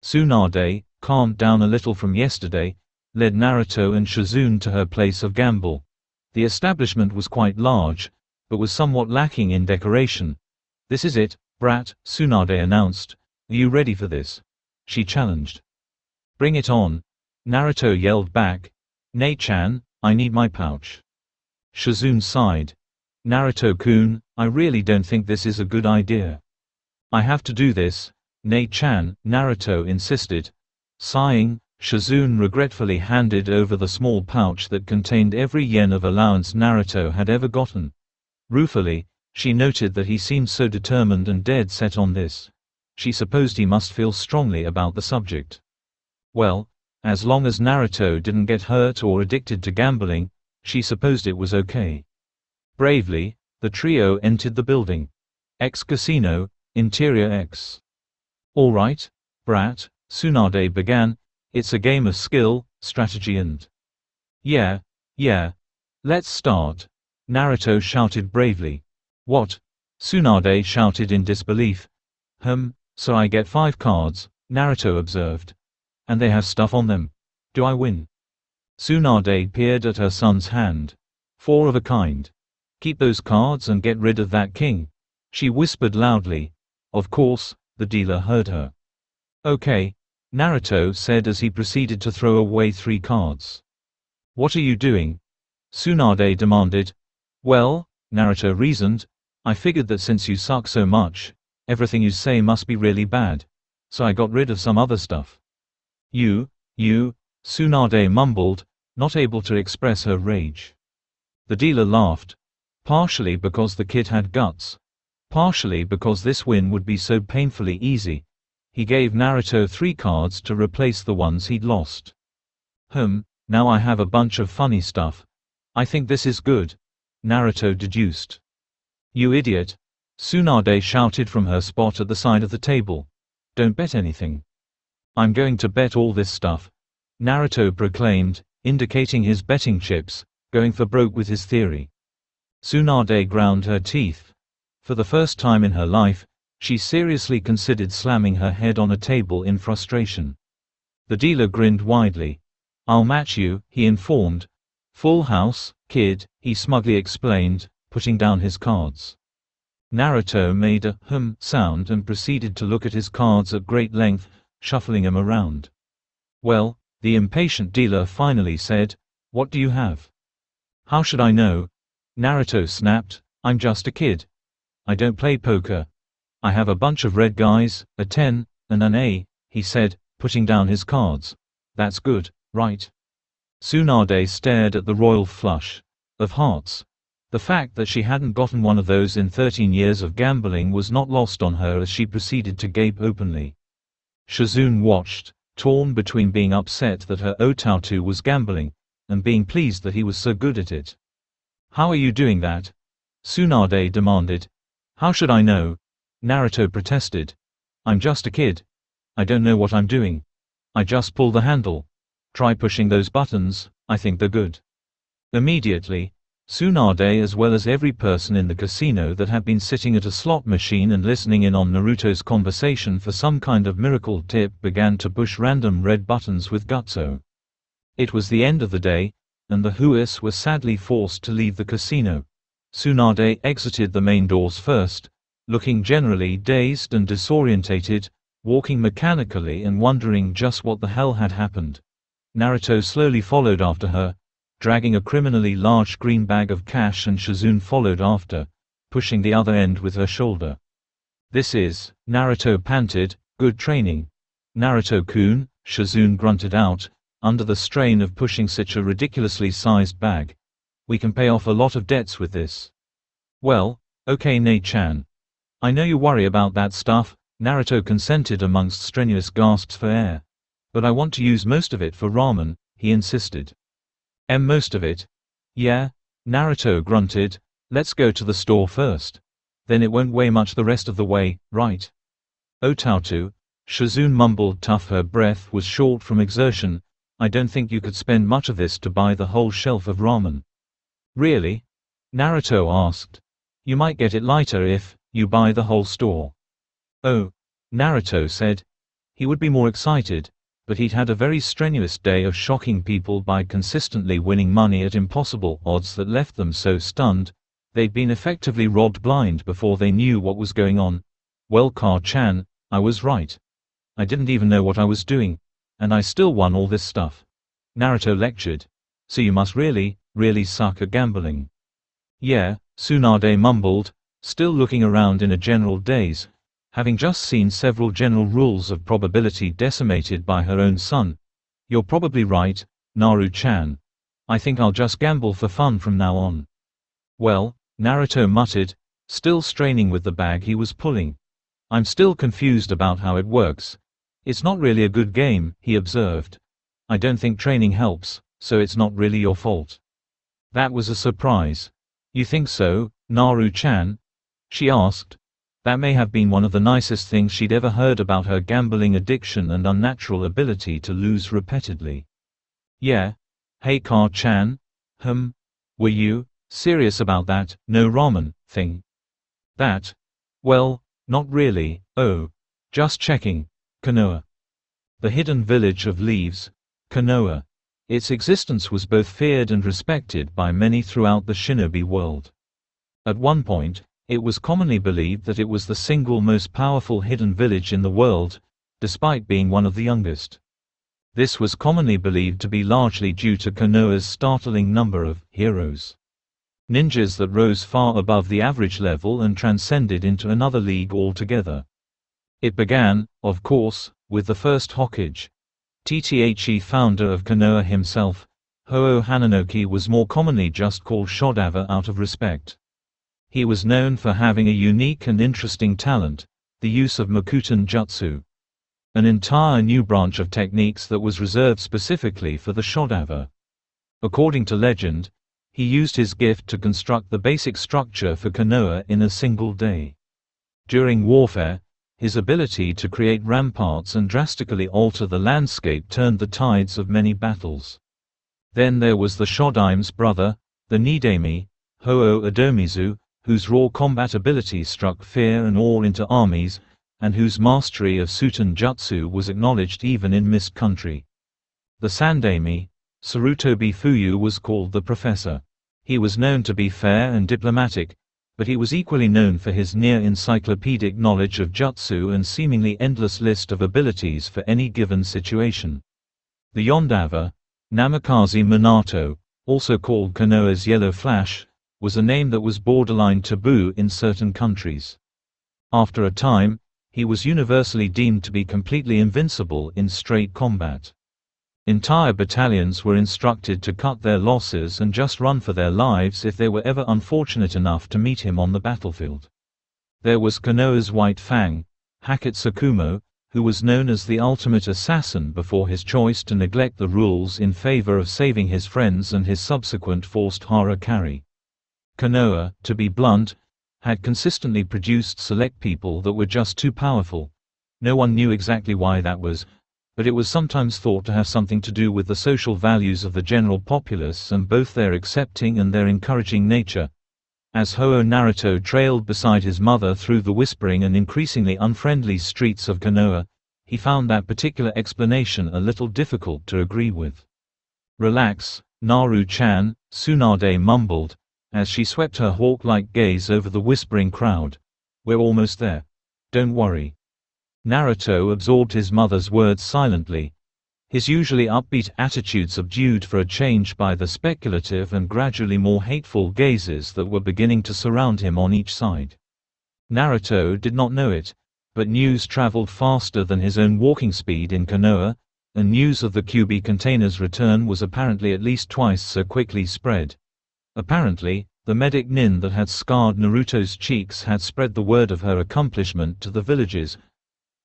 Tsunade, calmed down a little from yesterday, led Naruto and Shizune to her place of gamble. The establishment was quite large, but was somewhat lacking in decoration. "This is it, brat," Tsunade announced. "Are you ready for this?" she challenged. "Bring it on," Naruto yelled back. "Nei-chan, I need my pouch." Shizune sighed. "Naruto-kun, I really don't think this is a good idea." "I have to do this, Nei-chan," Naruto insisted. Sighing, Shizune regretfully handed over the small pouch that contained every yen of allowance Naruto had ever gotten. Ruefully, she noted that he seemed so determined and dead set on this. She supposed he must feel strongly about the subject. Well, as long as Naruto didn't get hurt or addicted to gambling, she supposed it was okay. Bravely, the trio entered the building. X Casino, Interior X. "All right, brat," Tsunade began, "it's a game of skill, strategy and—" Yeah. Let's start," Naruto shouted bravely. "What?" Tsunade shouted in disbelief. So I get 5 cards," Naruto observed. "And they have stuff on them. Do I win?" Tsunade peered at her son's hand. 4 of a kind. "Keep those cards and get rid of that king," she whispered loudly. Of course, the dealer heard her. "Okay," Naruto said as he proceeded to throw away 3 cards. "What are you doing?" Tsunade demanded. "Well," Naruto reasoned, "I figured that since you suck so much, everything you say must be really bad. So I got rid of some other stuff." You, Tsunade mumbled, not able to express her rage. The dealer laughed. Partially because the kid had guts. Partially because this win would be so painfully easy. He gave Naruto 3 cards to replace the ones he'd lost. Now I have a bunch of funny stuff. I think this is good," Naruto deduced. "You idiot," Tsunade shouted from her spot at the side of the table. "Don't bet anything." "I'm going to bet all this stuff," Naruto proclaimed, indicating his betting chips, going for broke with his theory. Tsunade ground her teeth. For the first time in her life, she seriously considered slamming her head on a table in frustration. The dealer grinned widely. "I'll match you," he informed. "Full house, kid," he smugly explained, putting down his cards. Naruto made a sound and proceeded to look at his cards at great length, shuffling them around. "Well," the impatient dealer finally said, "what do you have?" "How should I know?" Naruto snapped. "I'm just a kid. I don't play poker. I have a bunch of red guys, a 10, and an A," he said, putting down his cards. "That's good, right?" Tsunade stared at the royal flush of hearts. The fact that she hadn't gotten one of those in 13 years of gambling was not lost on her as she proceeded to gape openly. Shizune watched, torn between being upset that her Otautu was gambling, and being pleased that he was so good at it. "How are you doing that?" Tsunade demanded. "How should I know?" Naruto protested. "I'm just a kid. I don't know what I'm doing. I just pull the handle. Try pushing those buttons, I think they're good." Immediately, Tsunade as well as every person in the casino that had been sitting at a slot machine and listening in on Naruto's conversation for some kind of miracle tip began to push random red buttons with gutso. It was the end of the day, and the Huis were sadly forced to leave the casino. Tsunade exited the main doors first, looking generally dazed and disorientated, walking mechanically and wondering just what the hell had happened. Naruto slowly followed after her, dragging a criminally large green bag of cash, and Shizune followed after, pushing the other end with her shoulder. "This is," Naruto panted, "good training." "Naruto-kun," Shizune grunted out, under the strain of pushing such a ridiculously sized bag. "We can pay off a lot of debts with this." "Well, okay Nei-chan. I know you worry about that stuff," Naruto consented amongst strenuous gasps for air. But I want to use most of it for ramen, he insisted. Most of it? Yeah, Naruto grunted. Let's go to the store first. Then it won't weigh much the rest of the way, right? Otautu, Shizune mumbled, tough. Her breath was short from exertion. I don't think you could spend much of this to buy the whole shelf of ramen. Really? Naruto asked. You might get it lighter if you buy the whole store. Oh, Naruto said. He would be more excited, but he'd had a very strenuous day of shocking people by consistently winning money at impossible odds that left them so stunned. They'd been effectively robbed blind before they knew what was going on. Well, Car-chan, I was right. I didn't even know what I was doing, and I still won all this stuff. Naruto lectured. So you must really, really suck at gambling. Yeah, Tsunade mumbled, still looking around in a general daze, having just seen several general rules of probability decimated by her own son. You're probably right, Naru-chan. I think I'll just gamble for fun from now on. Well, Naruto muttered, still straining with the bag he was pulling. I'm still confused about how it works. It's not really a good game, he observed. I don't think training helps, so it's not really your fault. That was a surprise. You think so, Naru-chan? She asked. That may have been one of the nicest things she'd ever heard about her gambling addiction and unnatural ability to lose repeatedly. Yeah. Hey Car-chan? Were you serious about that no ramen thing? That? Well, not really. Oh. Just checking. Konoha. The hidden village of leaves. Konoha. Its existence was both feared and respected by many throughout the shinobi world. At one point, it was commonly believed that it was the single most powerful hidden village in the world, despite being one of the youngest. This was commonly believed to be largely due to Konoha's startling number of heroes. Ninjas that rose far above the average level and transcended into another league altogether. It began, of course, with the first Hokage. Tte founder of Konoha himself, Ho-Oh Hanonoki, was more commonly just called Shodava out of respect. He was known for having a unique and interesting talent, the use of Makuten Jutsu. An entire new branch of techniques that was reserved specifically for the Shodava. According to legend, he used his gift to construct the basic structure for Konoha in a single day. During warfare, his ability to create ramparts and drastically alter the landscape turned the tides of many battles. Then there was the Shodime's brother, the Nidami, Ho-Oh Adomizu, whose raw combat ability struck fear and awe into armies, and whose mastery of Suten Jutsu was acknowledged even in Mist Country. The Sandami, Sarutobi Fuyu, was called the Professor. He was known to be fair and diplomatic, but he was equally known for his near-encyclopedic knowledge of jutsu and seemingly endless list of abilities for any given situation. The Yondava, Namikaze Minato, also called Konoha's Yellow Flash, was a name that was borderline taboo in certain countries. After a time, he was universally deemed to be completely invincible in straight combat. Entire battalions were instructed to cut their losses and just run for their lives if they were ever unfortunate enough to meet him on the battlefield. There was Konoha's White Fang, Hakutsukumo, who was known as the ultimate assassin before his choice to neglect the rules in favor of saving his friends and his subsequent forced harakiri. Konoha, to be blunt, had consistently produced select people that were just too powerful. No one knew exactly why that was, but it was sometimes thought to have something to do with the social values of the general populace and both their accepting and their encouraging nature. As Ho-Oh Naruto trailed beside his mother through the whispering and increasingly unfriendly streets of Konoha, he found that particular explanation a little difficult to agree with. Relax, Naru-chan, Tsunade mumbled, as she swept her hawk-like gaze over the whispering crowd. We're almost there. Don't worry. Naruto absorbed his mother's words silently, his usually upbeat attitude subdued for a change by the speculative and gradually more hateful gazes that were beginning to surround him on each side. Naruto did not know it, but news traveled faster than his own walking speed in Konoha, and news of the QB container's return was apparently at least twice so quickly spread. Apparently, the medic Nin that had scarred Naruto's cheeks had spread the word of her accomplishment to the villages,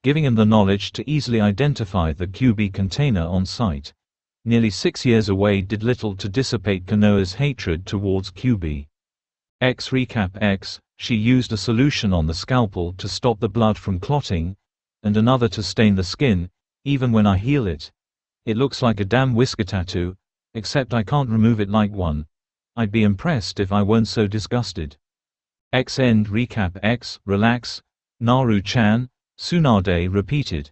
giving him the knowledge to easily identify the QB container on site. Nearly 6 years away did little to dissipate Konoha's hatred towards QB. X recap X, she used a solution on the scalpel to stop the blood from clotting, and another to stain the skin, even when I heal it. It looks like a damn whisker tattoo, except I can't remove it like one. I'd be impressed if I weren't so disgusted. X end recap X, relax, Naru-chan, Tsunade repeated.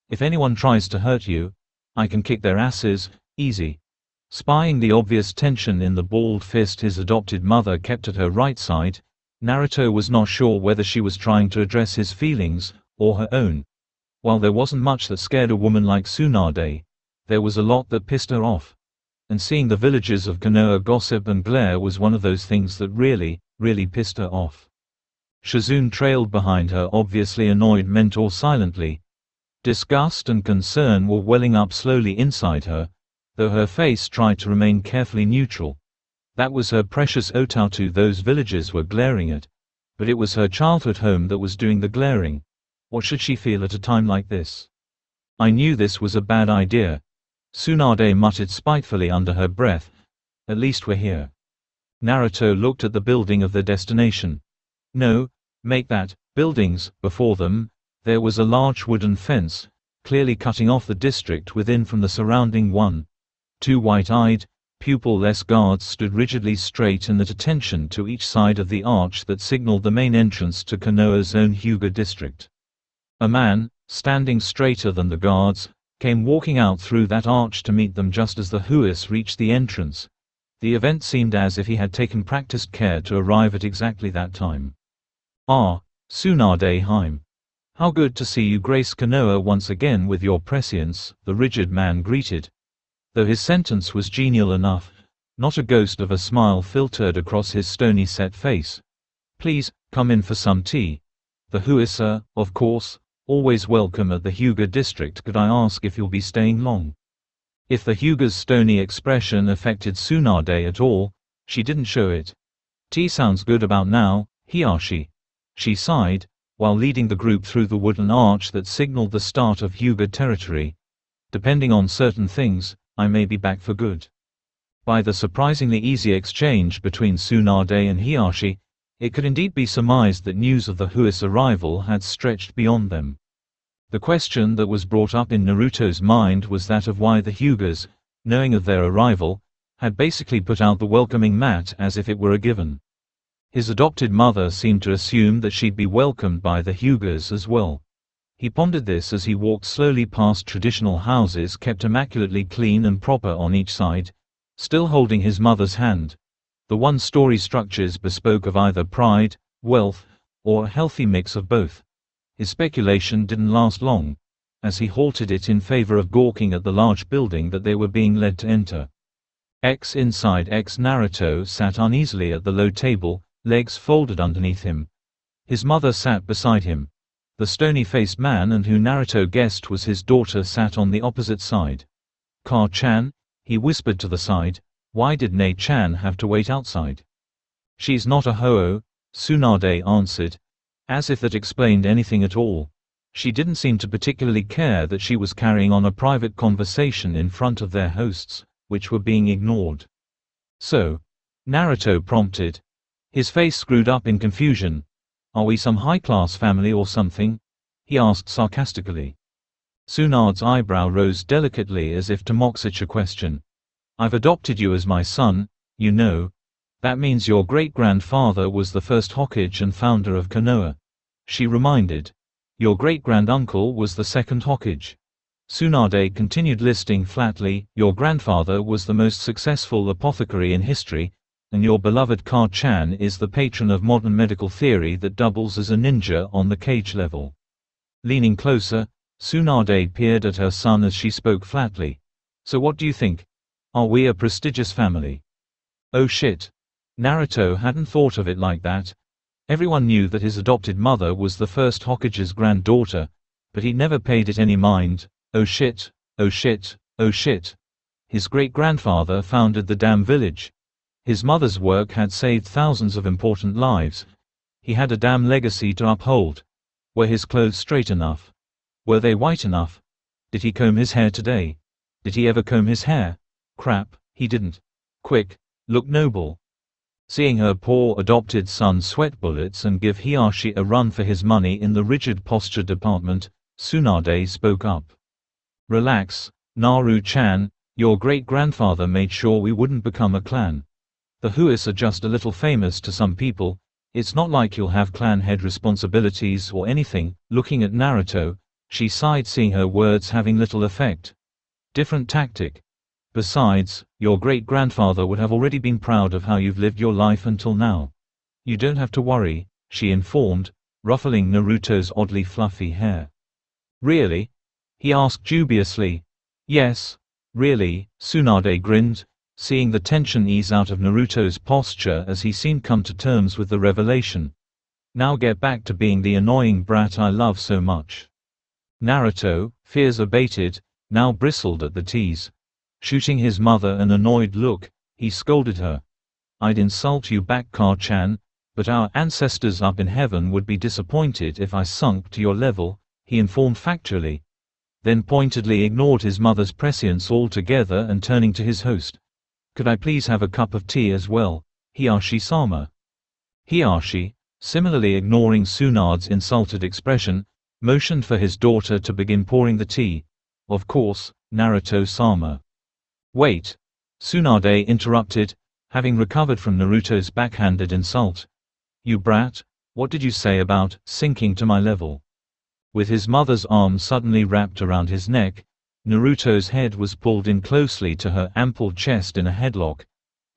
If anyone tries to hurt you, I can kick their asses, easy. Spying the obvious tension in the balled fist his adopted mother kept at her right side, Naruto was not sure whether she was trying to address his feelings, or her own. While there wasn't much that scared a woman like Tsunade, there was a lot that pissed her off. And seeing the villagers of Konoha gossip and glare was one of those things that really pissed her off. Shizune trailed behind her, obviously annoyed mentor silently. Disgust and concern were welling up slowly inside her, though her face tried to remain carefully neutral. That was her precious Otatu those villagers were glaring at. But it was her childhood home that was doing the glaring. What should she feel at a time like this? I knew this was a bad idea. Tsunade muttered spitefully under her breath. At least we're here. Naruto looked at the building of their destination. No, make that, buildings, before them, there was a large wooden fence, clearly cutting off the district within from the surrounding one. Two white-eyed, pupil-less guards stood rigidly straight in at attention to each side of the arch that signaled the main entrance to Konoha's own Hyuga district. A man, standing straighter than the guards, came walking out through that arch to meet them just as the Huis reached the entrance. The event seemed as if he had taken practiced care to arrive at exactly that time. Ah, Tsunade Heim. How good to see you grace Konoha once again with your prescience, the rigid man greeted. Though his sentence was genial enough, not a ghost of a smile filtered across his stony-set face. Please, come in for some tea. The Huis are, of course, always welcome at the Hyuga district. Could I ask if you'll be staying long? If the Hyuga's stony expression affected Tsunade at all, she didn't show it. Tea sounds good about now, Hiyashi. She sighed, while leading the group through the wooden arch that signaled the start of Hyuga territory. Depending on certain things, I may be back for good. By the surprisingly easy exchange between Tsunade and Hiyashi, it could indeed be surmised that news of the Huis arrival had stretched beyond them. The question that was brought up in Naruto's mind was that of why the Hyugas, knowing of their arrival, had basically put out the welcoming mat as if it were a given. His adopted mother seemed to assume that she'd be welcomed by the Hyugas as well. He pondered this as he walked slowly past traditional houses kept immaculately clean and proper on each side, still holding his mother's hand. The one-story structures bespoke of either pride, wealth, or a healthy mix of both. His speculation didn't last long, as he halted it in favor of gawking at the large building that they were being led to enter. Inside Naruto sat uneasily at the low table, legs folded underneath him. His mother sat beside him. The stony-faced man and who Naruto guessed was his daughter sat on the opposite side. Ka-chan, he whispered to the side, why did Ne-chan have to wait outside? She's not a Ho-Oh, Tsunade answered, as if that explained anything at all. She didn't seem to particularly care that she was carrying on a private conversation in front of their hosts, which were being ignored. So? Naruto prompted. His face screwed up in confusion. Are we some high-class family or something? He asked sarcastically. Tsunade's eyebrow rose delicately as if to mock such a question. I've adopted you as my son, you know. That means your great-grandfather was the first Hokage and founder of Konoha. She reminded. Your great-granduncle was the second Hokage. Tsunade continued listing flatly, your grandfather was the most successful apothecary in history, and your beloved Ka-chan is the patron of modern medical theory that doubles as a ninja on the cage level. Leaning closer, Tsunade peered at her son as she spoke flatly. So what do you think? Are we a prestigious family? Oh shit. Naruto hadn't thought of it like that. Everyone knew that his adopted mother was the first Hokage's granddaughter, but he never paid it any mind. Oh shit, oh shit, oh shit. His great-grandfather founded the damn village. His mother's work had saved thousands of important lives. He had a damn legacy to uphold. Were his clothes straight enough? Were they white enough? Did he comb his hair today? Did he ever comb his hair? Crap, he didn't. Quick, look noble. Seeing her poor adopted son sweat bullets and give Hiyashi a run for his money in the rigid posture department, Tsunade spoke up. Relax, Naru-chan, your great-grandfather made sure we wouldn't become a clan. The Huis are just a little famous to some people, it's not like you'll have clan head responsibilities or anything. Looking at Naruto, she sighed, seeing her words having little effect. Different tactic. Besides, your great-grandfather would have already been proud of how you've lived your life until now. You don't have to worry, she informed, ruffling Naruto's oddly fluffy hair. Really? He asked dubiously. Yes, really, Tsunade grinned, seeing the tension ease out of Naruto's posture as he seemed come to terms with the revelation. Now get back to being the annoying brat I love so much. Naruto, fears abated, now bristled at the tease. Shooting his mother an annoyed look, he scolded her. I'd insult you back, Car-chan, but our ancestors up in heaven would be disappointed if I sunk to your level, he informed factually. Then pointedly ignored his mother's prescience altogether and turning to his host. Could I please have a cup of tea as well, Hiyashi-sama? Hiyashi, similarly ignoring Tsunade's insulted expression, motioned for his daughter to begin pouring the tea. Of course, Naruto-sama. Wait. Tsunade interrupted, having recovered from Naruto's backhanded insult. You brat, what did you say about sinking to my level? With his mother's arm suddenly wrapped around his neck, Naruto's head was pulled in closely to her ample chest in a headlock.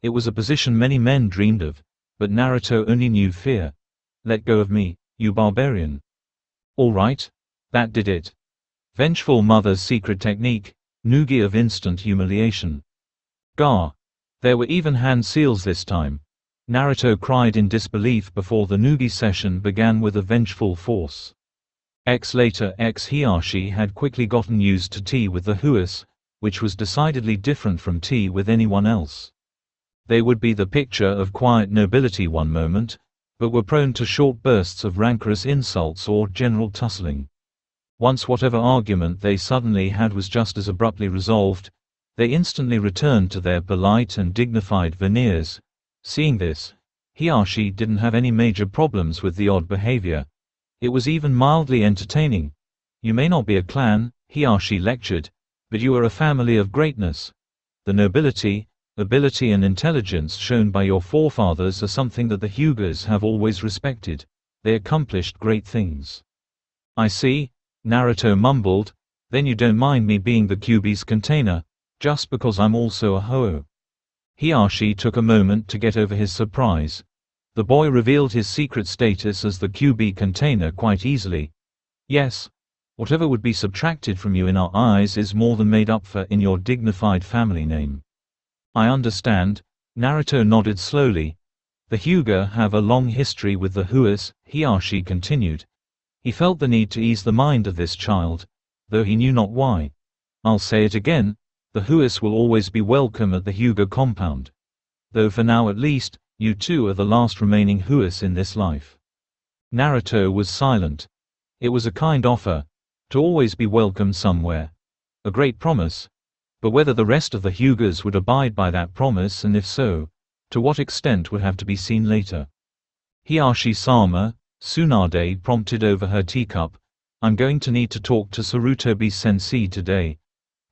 It was a position many men dreamed of, but Naruto only knew fear. Let go of me, you barbarian. All right. That did it. Vengeful mother's secret technique, Nugi of instant humiliation. Gah! There were even hand seals this time. Naruto cried in disbelief before the Nugi session began with a vengeful force. Later Hiyashi had quickly gotten used to tea with the Huis, which was decidedly different from tea with anyone else. They would be the picture of quiet nobility one moment, but were prone to short bursts of rancorous insults or general tussling. Once whatever argument they suddenly had was just as abruptly resolved, they instantly returned to their polite and dignified veneers. Seeing this, Hiyashi didn't have any major problems with the odd behavior. It was even mildly entertaining. You may not be a clan, Hiyashi lectured, but you are a family of greatness. The nobility, ability and intelligence shown by your forefathers are something that the Hyugas have always respected. They accomplished great things. I see, Naruto mumbled, then you don't mind me being the Kyuubi's container, just because I'm also a Ho. Hiyashi took a moment to get over his surprise. The boy revealed his secret status as the Kyuubi container quite easily. Yes. Whatever would be subtracted from you in our eyes is more than made up for in your dignified family name. I understand, Naruto nodded slowly. The Hyuga have a long history with the Huis, Hiyashi continued. He felt the need to ease the mind of this child, though he knew not why. I'll say it again, the Huis will always be welcome at the Hyuga compound. Though for now at least, you two are the last remaining Huis in this life. Naruto was silent. It was a kind offer, to always be welcome somewhere. A great promise. But whether the rest of the Hyugas would abide by that promise, and if so, to what extent, would have to be seen later. Hiyashi-sama, Tsunade prompted over her teacup, I'm going to need to talk to Sarutobi-sensei today.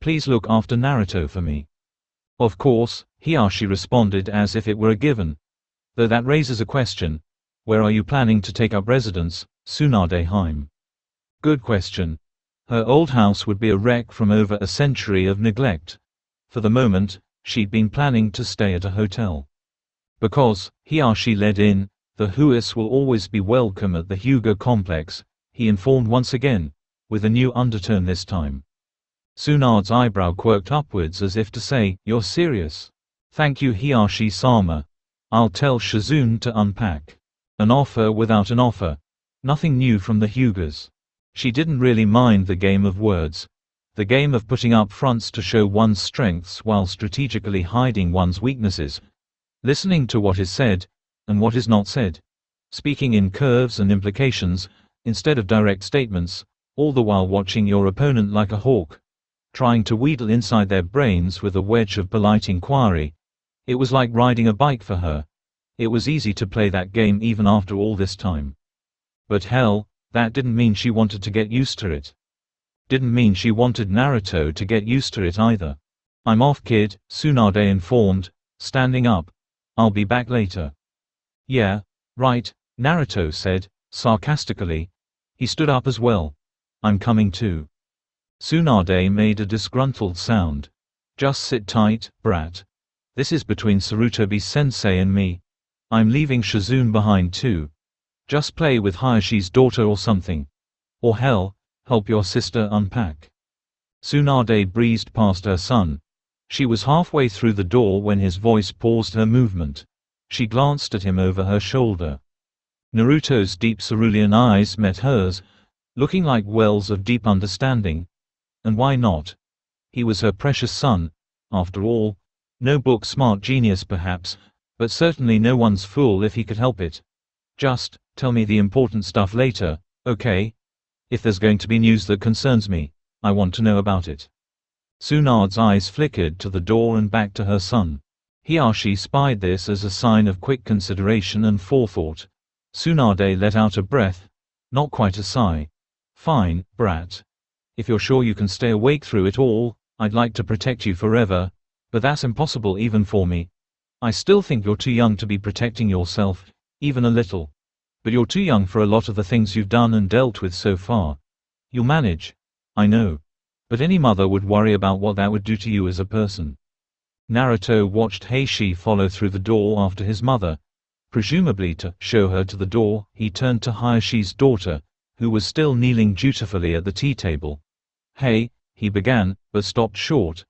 Please look after Naruto for me. Of course, Hiyashi responded as if it were a given. Though that raises a question. Where are you planning to take up residence, Tsunade-hime? Good question. Her old house would be a wreck from over a century of neglect. For the moment, she'd been planning to stay at a hotel. Because, Hiyashi led in, the Huis will always be welcome at the Hyuga complex, he informed once again, with a new undertone this time. Tsunade's eyebrow quirked upwards as if to say, you're serious? Thank you, Hiyashi-sama. I'll tell Shizune to unpack. An offer without an offer. Nothing new from the Hyugas. She didn't really mind the game of words. The game of putting up fronts to show one's strengths while strategically hiding one's weaknesses. Listening to what is said, and what is not said. Speaking in curves and implications, instead of direct statements, all the while watching your opponent like a hawk, trying to wheedle inside their brains with a wedge of polite inquiry. It was like riding a bike for her. It was easy to play that game even after all this time. But hell, that didn't mean she wanted to get used to it. Didn't mean she wanted Naruto to get used to it either. "I'm off, kid," Tsunade informed, standing up. "I'll be back later." "Yeah, right," Naruto said, sarcastically. He stood up as well. "I'm coming too." Tsunade made a disgruntled sound. "Just sit tight, brat. This is between Sarutobi-sensei and me. I'm leaving Shizune behind too. Just play with Hayashi's daughter or something. Or hell, help your sister unpack." Tsunade breezed past her son. She was halfway through the door when his voice paused her movement. She glanced at him over her shoulder. Naruto's deep cerulean eyes met hers, looking like wells of deep understanding. And why not? He was her precious son, after all. No book-smart genius perhaps, but certainly no one's fool if he could help it. "Just tell me the important stuff later, okay? If there's going to be news that concerns me, I want to know about it." Tsunade's eyes flickered to the door and back to her son. Hayashi spied this as a sign of quick consideration and forethought. Tsunade let out a breath, not quite a sigh. "Fine, brat. If you're sure you can stay awake through it all, I'd like to protect you forever, but that's impossible even for me. I still think you're too young to be protecting yourself, even a little. But you're too young for a lot of the things you've done and dealt with so far. You'll manage. I know. But any mother would worry about what that would do to you as a person." Naruto watched Hayashi follow through the door after his mother. Presumably to show her to the door, he turned to Hayashi's daughter, who was still kneeling dutifully at the tea table. "Hey," he began, but stopped short.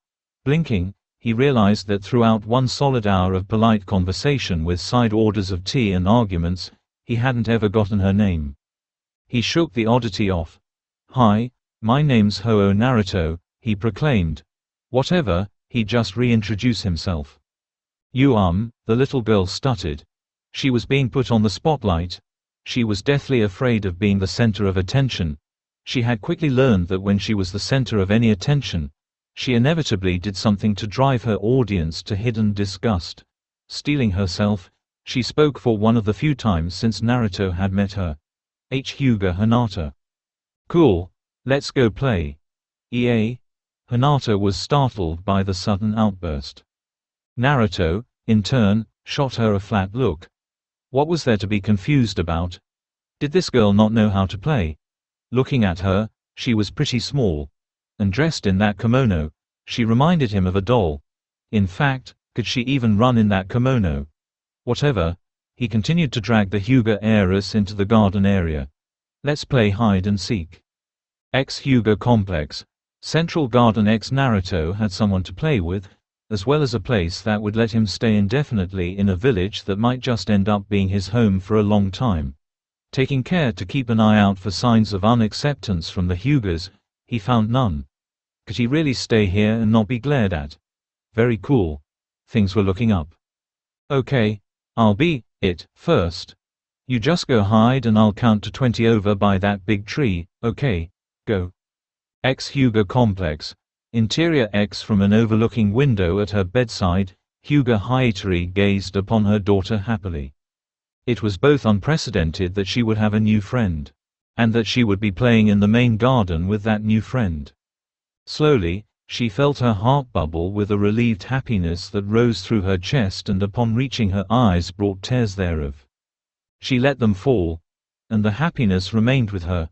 Blinking, he realized that throughout one solid hour of polite conversation with side orders of tea and arguments, he hadn't ever gotten her name. He shook the oddity off. "Hi, my name's Ho-Oh Naruto," he proclaimed. Whatever, he just reintroduced himself. "You the little girl stuttered. She was being put on the spotlight. She was deathly afraid of being the center of attention. She had quickly learned that when she was the center of any attention, she inevitably did something to drive her audience to hidden disgust. Steeling herself, she spoke for one of the few times since Naruto had met her. Hyuga Hinata. "Cool, let's go play." "EA?" Hinata was startled by the sudden outburst. Naruto, in turn, shot her a flat look. What was there to be confused about? Did this girl not know how to play? Looking at her, she was pretty small. And dressed in that kimono, she reminded him of a doll. In fact, could she even run in that kimono? Whatever, he continued to drag the Hyuga heiress into the garden area. "Let's play hide and seek." Hyuga Complex. Central Garden X. Naruto had someone to play with, as well as a place that would let him stay indefinitely in a village that might just end up being his home for a long time. Taking care to keep an eye out for signs of unacceptance from the Hyugas, he found none. Could he really stay here and not be glared at? Very cool. Things were looking up. "Okay, I'll be it first. You just go hide and I'll count to 20 over by that big tree, okay? Go." Hyuga Complex. Interior X. From an overlooking window at her bedside, Hyuga Hayatori gazed upon her daughter happily. It was both unprecedented that she would have a new friend, and that she would be playing in the main garden with that new friend. Slowly, she felt her heart bubble with a relieved happiness that rose through her chest and upon reaching her eyes brought tears thereof. She let them fall, and the happiness remained with her,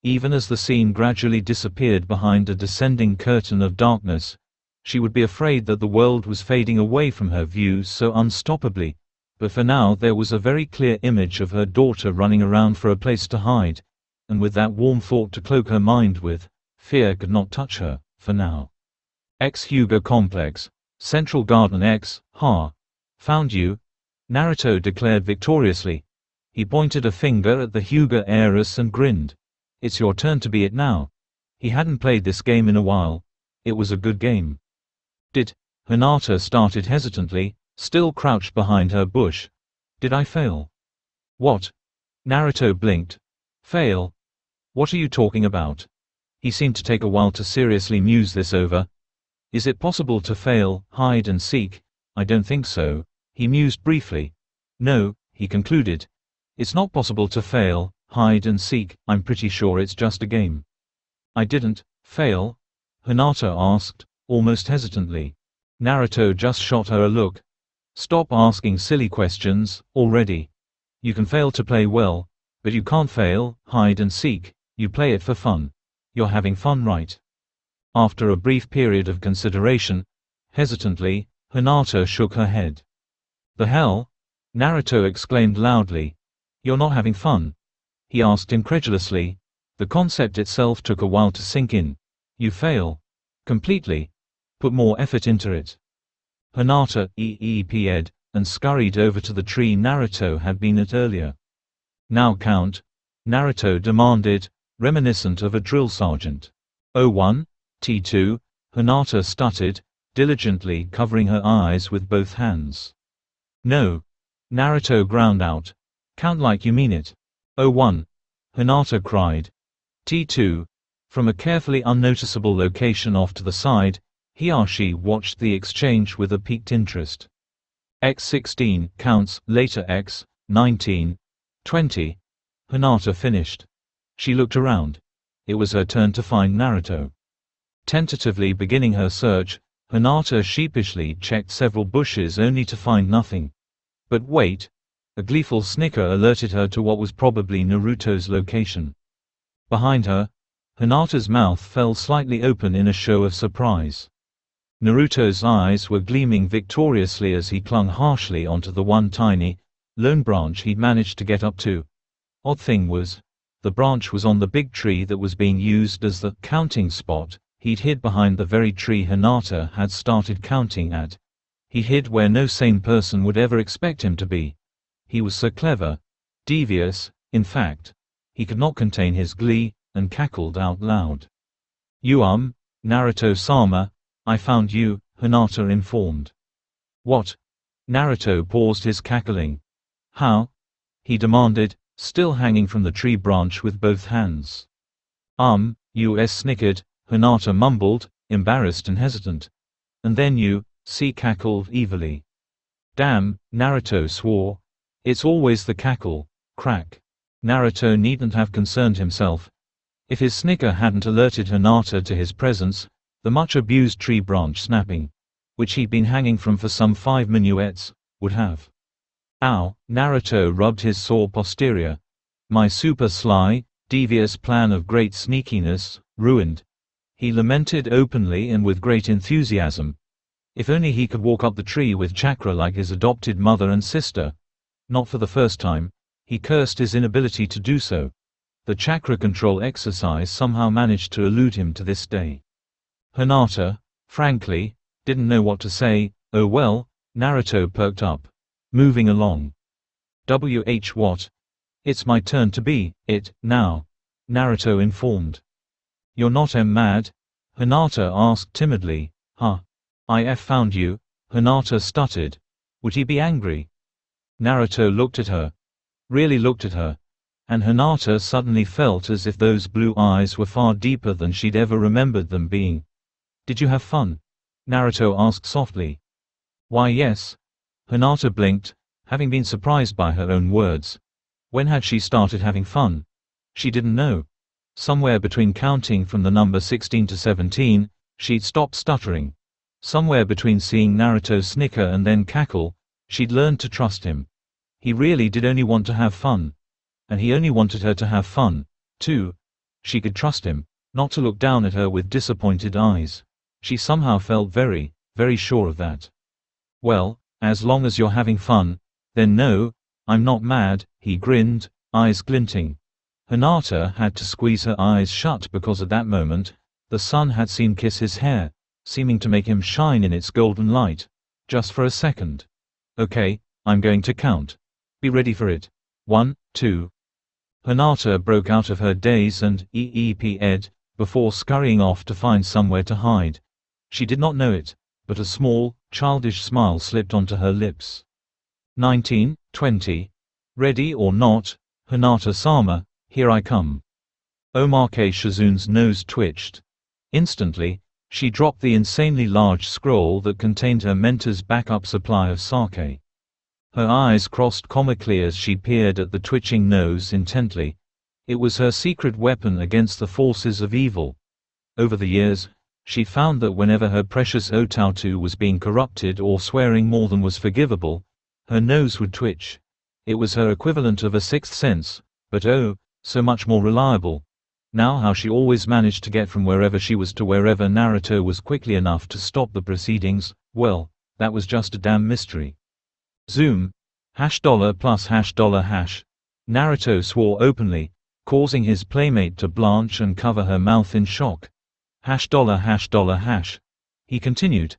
even as the scene gradually disappeared behind a descending curtain of darkness. She would be afraid that the world was fading away from her view so unstoppably, but for now there was a very clear image of her daughter running around for a place to hide, and with that warm thought to cloak her mind with, fear could not touch her, for now. Hyuga Complex. Central Garden X. Ha! Found you! Naruto declared victoriously. He pointed a finger at the Hyuga heiress and grinned. "It's your turn to be it now." He hadn't played this game in a while. It was a good game. "Did," Hinata started hesitantly, still crouched behind her bush. "Did I fail?" "What?" Naruto blinked. "Fail? What are you talking about?" He seemed to take a while to seriously muse this over. Is it possible to fail, hide and seek? I don't think so. He mused briefly. No, he concluded. It's not possible to fail, hide and seek. I'm pretty sure it's just a game. I didn't fail? Hinata asked, almost hesitantly. Naruto just shot her a look. Stop asking silly questions, already. You can fail to play well, but you can't fail, hide and seek. You play it for fun. You're having fun, right? After a brief period of consideration, hesitantly, Hinata shook her head. The hell? Naruto exclaimed loudly. You're not having fun? He asked incredulously. The concept itself took a while to sink in. You fail. Completely. Put more effort into it. Hinata EEP'd, and scurried over to the tree Naruto had been at earlier. Now count, Naruto demanded, reminiscent of a drill sergeant. 01, T2, Hinata stuttered, diligently covering her eyes with both hands. No. Naruto ground out. Count like you mean it. 01. Hinata cried. T2. From a carefully unnoticeable location off to the side, Hiyashi watched the exchange with a piqued interest. X16 counts, later X, 19, 20. Hinata finished. She looked around. It was her turn to find Naruto. Tentatively beginning her search, Hinata sheepishly checked several bushes only to find nothing. But wait! A gleeful snicker alerted her to what was probably Naruto's location. Behind her, Hinata's mouth fell slightly open in a show of surprise. Naruto's eyes were gleaming victoriously as he clung harshly onto the one tiny, lone branch he'd managed to get up to. Odd thing was, the branch was on the big tree that was being used as the counting spot. He'd hid behind the very tree Hinata had started counting at. He hid where no sane person would ever expect him to be. He was so clever. Devious, in fact. He could not contain his glee, and cackled out loud. You Naruto-sama, I found you, Hinata informed. What? Naruto paused his cackling. How? He demanded, still hanging from the tree branch with both hands. US snickered, Hinata mumbled, embarrassed and hesitant. And then you, cackled evilly. Damn, Naruto swore. It's always the cackle, crack. Naruto needn't have concerned himself. If his snicker hadn't alerted Hinata to his presence, the much-abused tree branch snapping, which he'd been hanging from for some 5 minuets, would have. Ow! Naruto rubbed his sore posterior. My super sly, devious plan of great sneakiness, ruined. He lamented openly and with great enthusiasm. If only he could walk up the tree with chakra like his adopted mother and sister. Not for the first time, he cursed his inability to do so. The chakra control exercise somehow managed to elude him to this day. Hinata, frankly, didn't know what to say. Oh well, Naruto perked up. Moving along. What? It's my turn to be it, now. Naruto informed. You're not mad? Hinata asked timidly. Huh? I found you, Hinata stuttered. Would he be angry? Naruto looked at her. Really looked at her. And Hinata suddenly felt as if those blue eyes were far deeper than she'd ever remembered them being. Did you have fun? Naruto asked softly. Why yes. Hinata blinked, having been surprised by her own words. When had she started having fun? She didn't know. Somewhere between counting from the number 16 to 17, she'd stopped stuttering. Somewhere between seeing Naruto snicker and then cackle, she'd learned to trust him. He really did only want to have fun. And he only wanted her to have fun, too. She could trust him, not to look down at her with disappointed eyes. She somehow felt very, very sure of that. Well, as long as you're having fun, then no, I'm not mad, he grinned, eyes glinting. Hinata had to squeeze her eyes shut because at that moment, the sun had seemed kiss his hair, seeming to make him shine in its golden light. Just for a second. Okay, I'm going to count. Be ready for it. 1, 2. Hinata broke out of her daze and EEP'd, before scurrying off to find somewhere to hide. She did not know it, but a small, childish smile slipped onto her lips. 19, 20. Ready or not, Hinata-sama, here I come. Omake Shizune's nose twitched. Instantly, she dropped the insanely large scroll that contained her mentor's backup supply of sake. Her eyes crossed comically as she peered at the twitching nose intently. It was her secret weapon against the forces of evil. Over the years, she found that whenever her precious Otautu was being corrupted or swearing more than was forgivable, her nose would twitch. It was her equivalent of a sixth sense, but oh, so much more reliable. Now how she always managed to get from wherever she was to wherever Naruto was quickly enough to stop the proceedings, well, that was just a damn mystery. Zoom. $+$#. Naruto swore openly, causing his playmate to blanch and cover her mouth in shock. $###. He continued.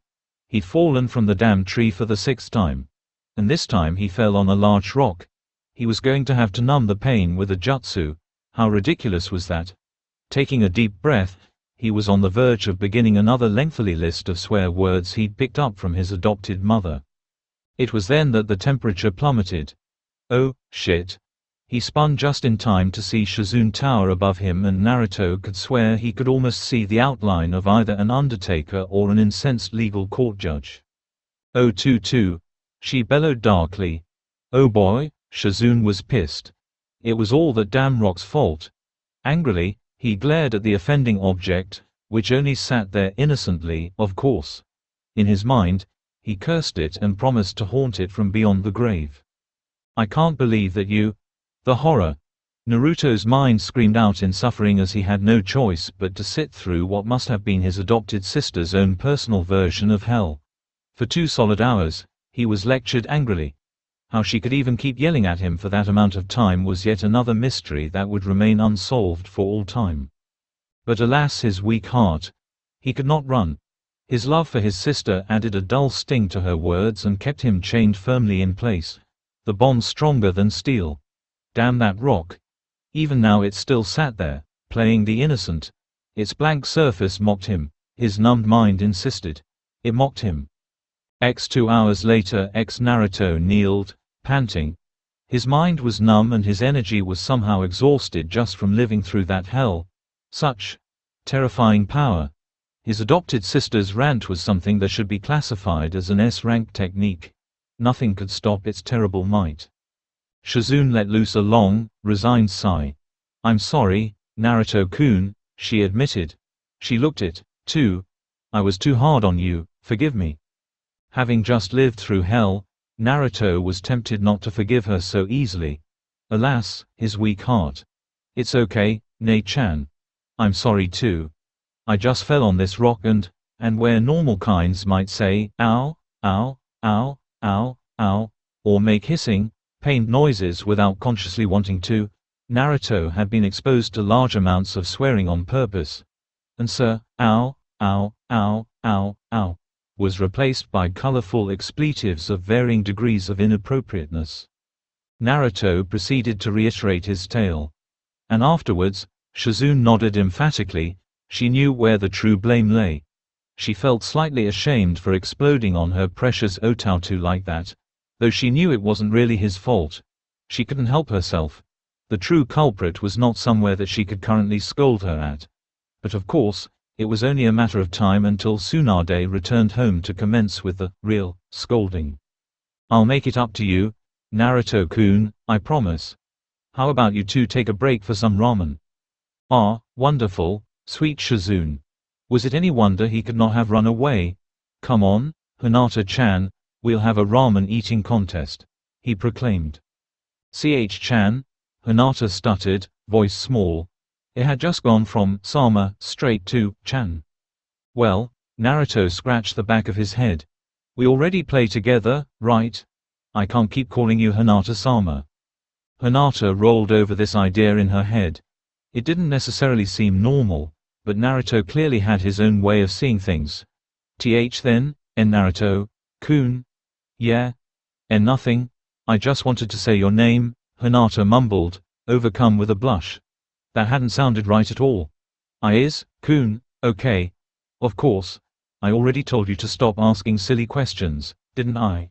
He'd fallen from the damn tree for the sixth time. And this time he fell on a large rock. He was going to have to numb the pain with a jutsu. How ridiculous was that? Taking a deep breath, he was on the verge of beginning another lengthy list of swear words he'd picked up from his adopted mother. It was then that the temperature plummeted. Oh, shit. He spun just in time to see Shizune tower above him, and Naruto could swear he could almost see the outline of either an undertaker or an incensed legal court judge. Oh, Tutu. She bellowed darkly. Oh boy, Shizune was pissed. It was all that damn rock's fault. Angrily, he glared at the offending object, which only sat there innocently, of course. In his mind, he cursed it and promised to haunt it from beyond the grave. I can't believe that you… The horror! Naruto's mind screamed out in suffering as he had no choice but to sit through what must have been his adopted sister's own personal version of hell. For 2 solid hours, he was lectured angrily. How she could even keep yelling at him for that amount of time was yet another mystery that would remain unsolved for all time. But alas, his weak heart. He could not run. His love for his sister added a dull sting to her words and kept him chained firmly in place. The bond stronger than steel. Damn that rock. Even now it still sat there, playing the innocent. Its blank surface mocked him. His numbed mind insisted. It mocked him. 2 hours later, Naruto kneeled, panting. His mind was numb and his energy was somehow exhausted just from living through that hell. Such terrifying power. His adopted sister's rant was something that should be classified as an S-rank technique. Nothing could stop its terrible might. Shizune let loose a long, resigned sigh. I'm sorry, Naruto-kun, she admitted. She looked it, too. I was too hard on you, forgive me. Having just lived through hell, Naruto was tempted not to forgive her so easily. Alas, his weak heart. It's okay, Nei-chan. I'm sorry too. I just fell on this rock and where normal kinds might say, ow, ow, ow, ow, ow, or make hissing, pained noises without consciously wanting to, Naruto had been exposed to large amounts of swearing on purpose. And so, ow, ow, ow, ow, ow, was replaced by colorful expletives of varying degrees of inappropriateness. Naruto proceeded to reiterate his tale. And afterwards, Shizune nodded emphatically. She knew where the true blame lay. She felt slightly ashamed for exploding on her precious Otautu like that, though she knew it wasn't really his fault. She couldn't help herself. The true culprit was not somewhere that she could currently scold her at. But of course, it was only a matter of time until Tsunade returned home to commence with the real scolding. I'll make it up to you, Naruto-kun, I promise. How about you two take a break for some ramen? Ah, wonderful, sweet Shizune. Was it any wonder he could not have run away? Come on, Hinata-chan, we'll have a ramen eating contest, he proclaimed. Ch-chan, Hinata stuttered, voice small. It had just gone from Sama straight to Chan. Well, Naruto scratched the back of his head. We already play together, right? I can't keep calling you Hinata-sama. Hinata rolled over this idea in her head. It didn't necessarily seem normal, but Naruto clearly had his own way of seeing things. Then, Naruto-kun? Yeah? Nothing. I just wanted to say your name, Hinata mumbled, overcome with a blush. That hadn't sounded right at all. Kun, okay. Of course. I already told you to stop asking silly questions, didn't I?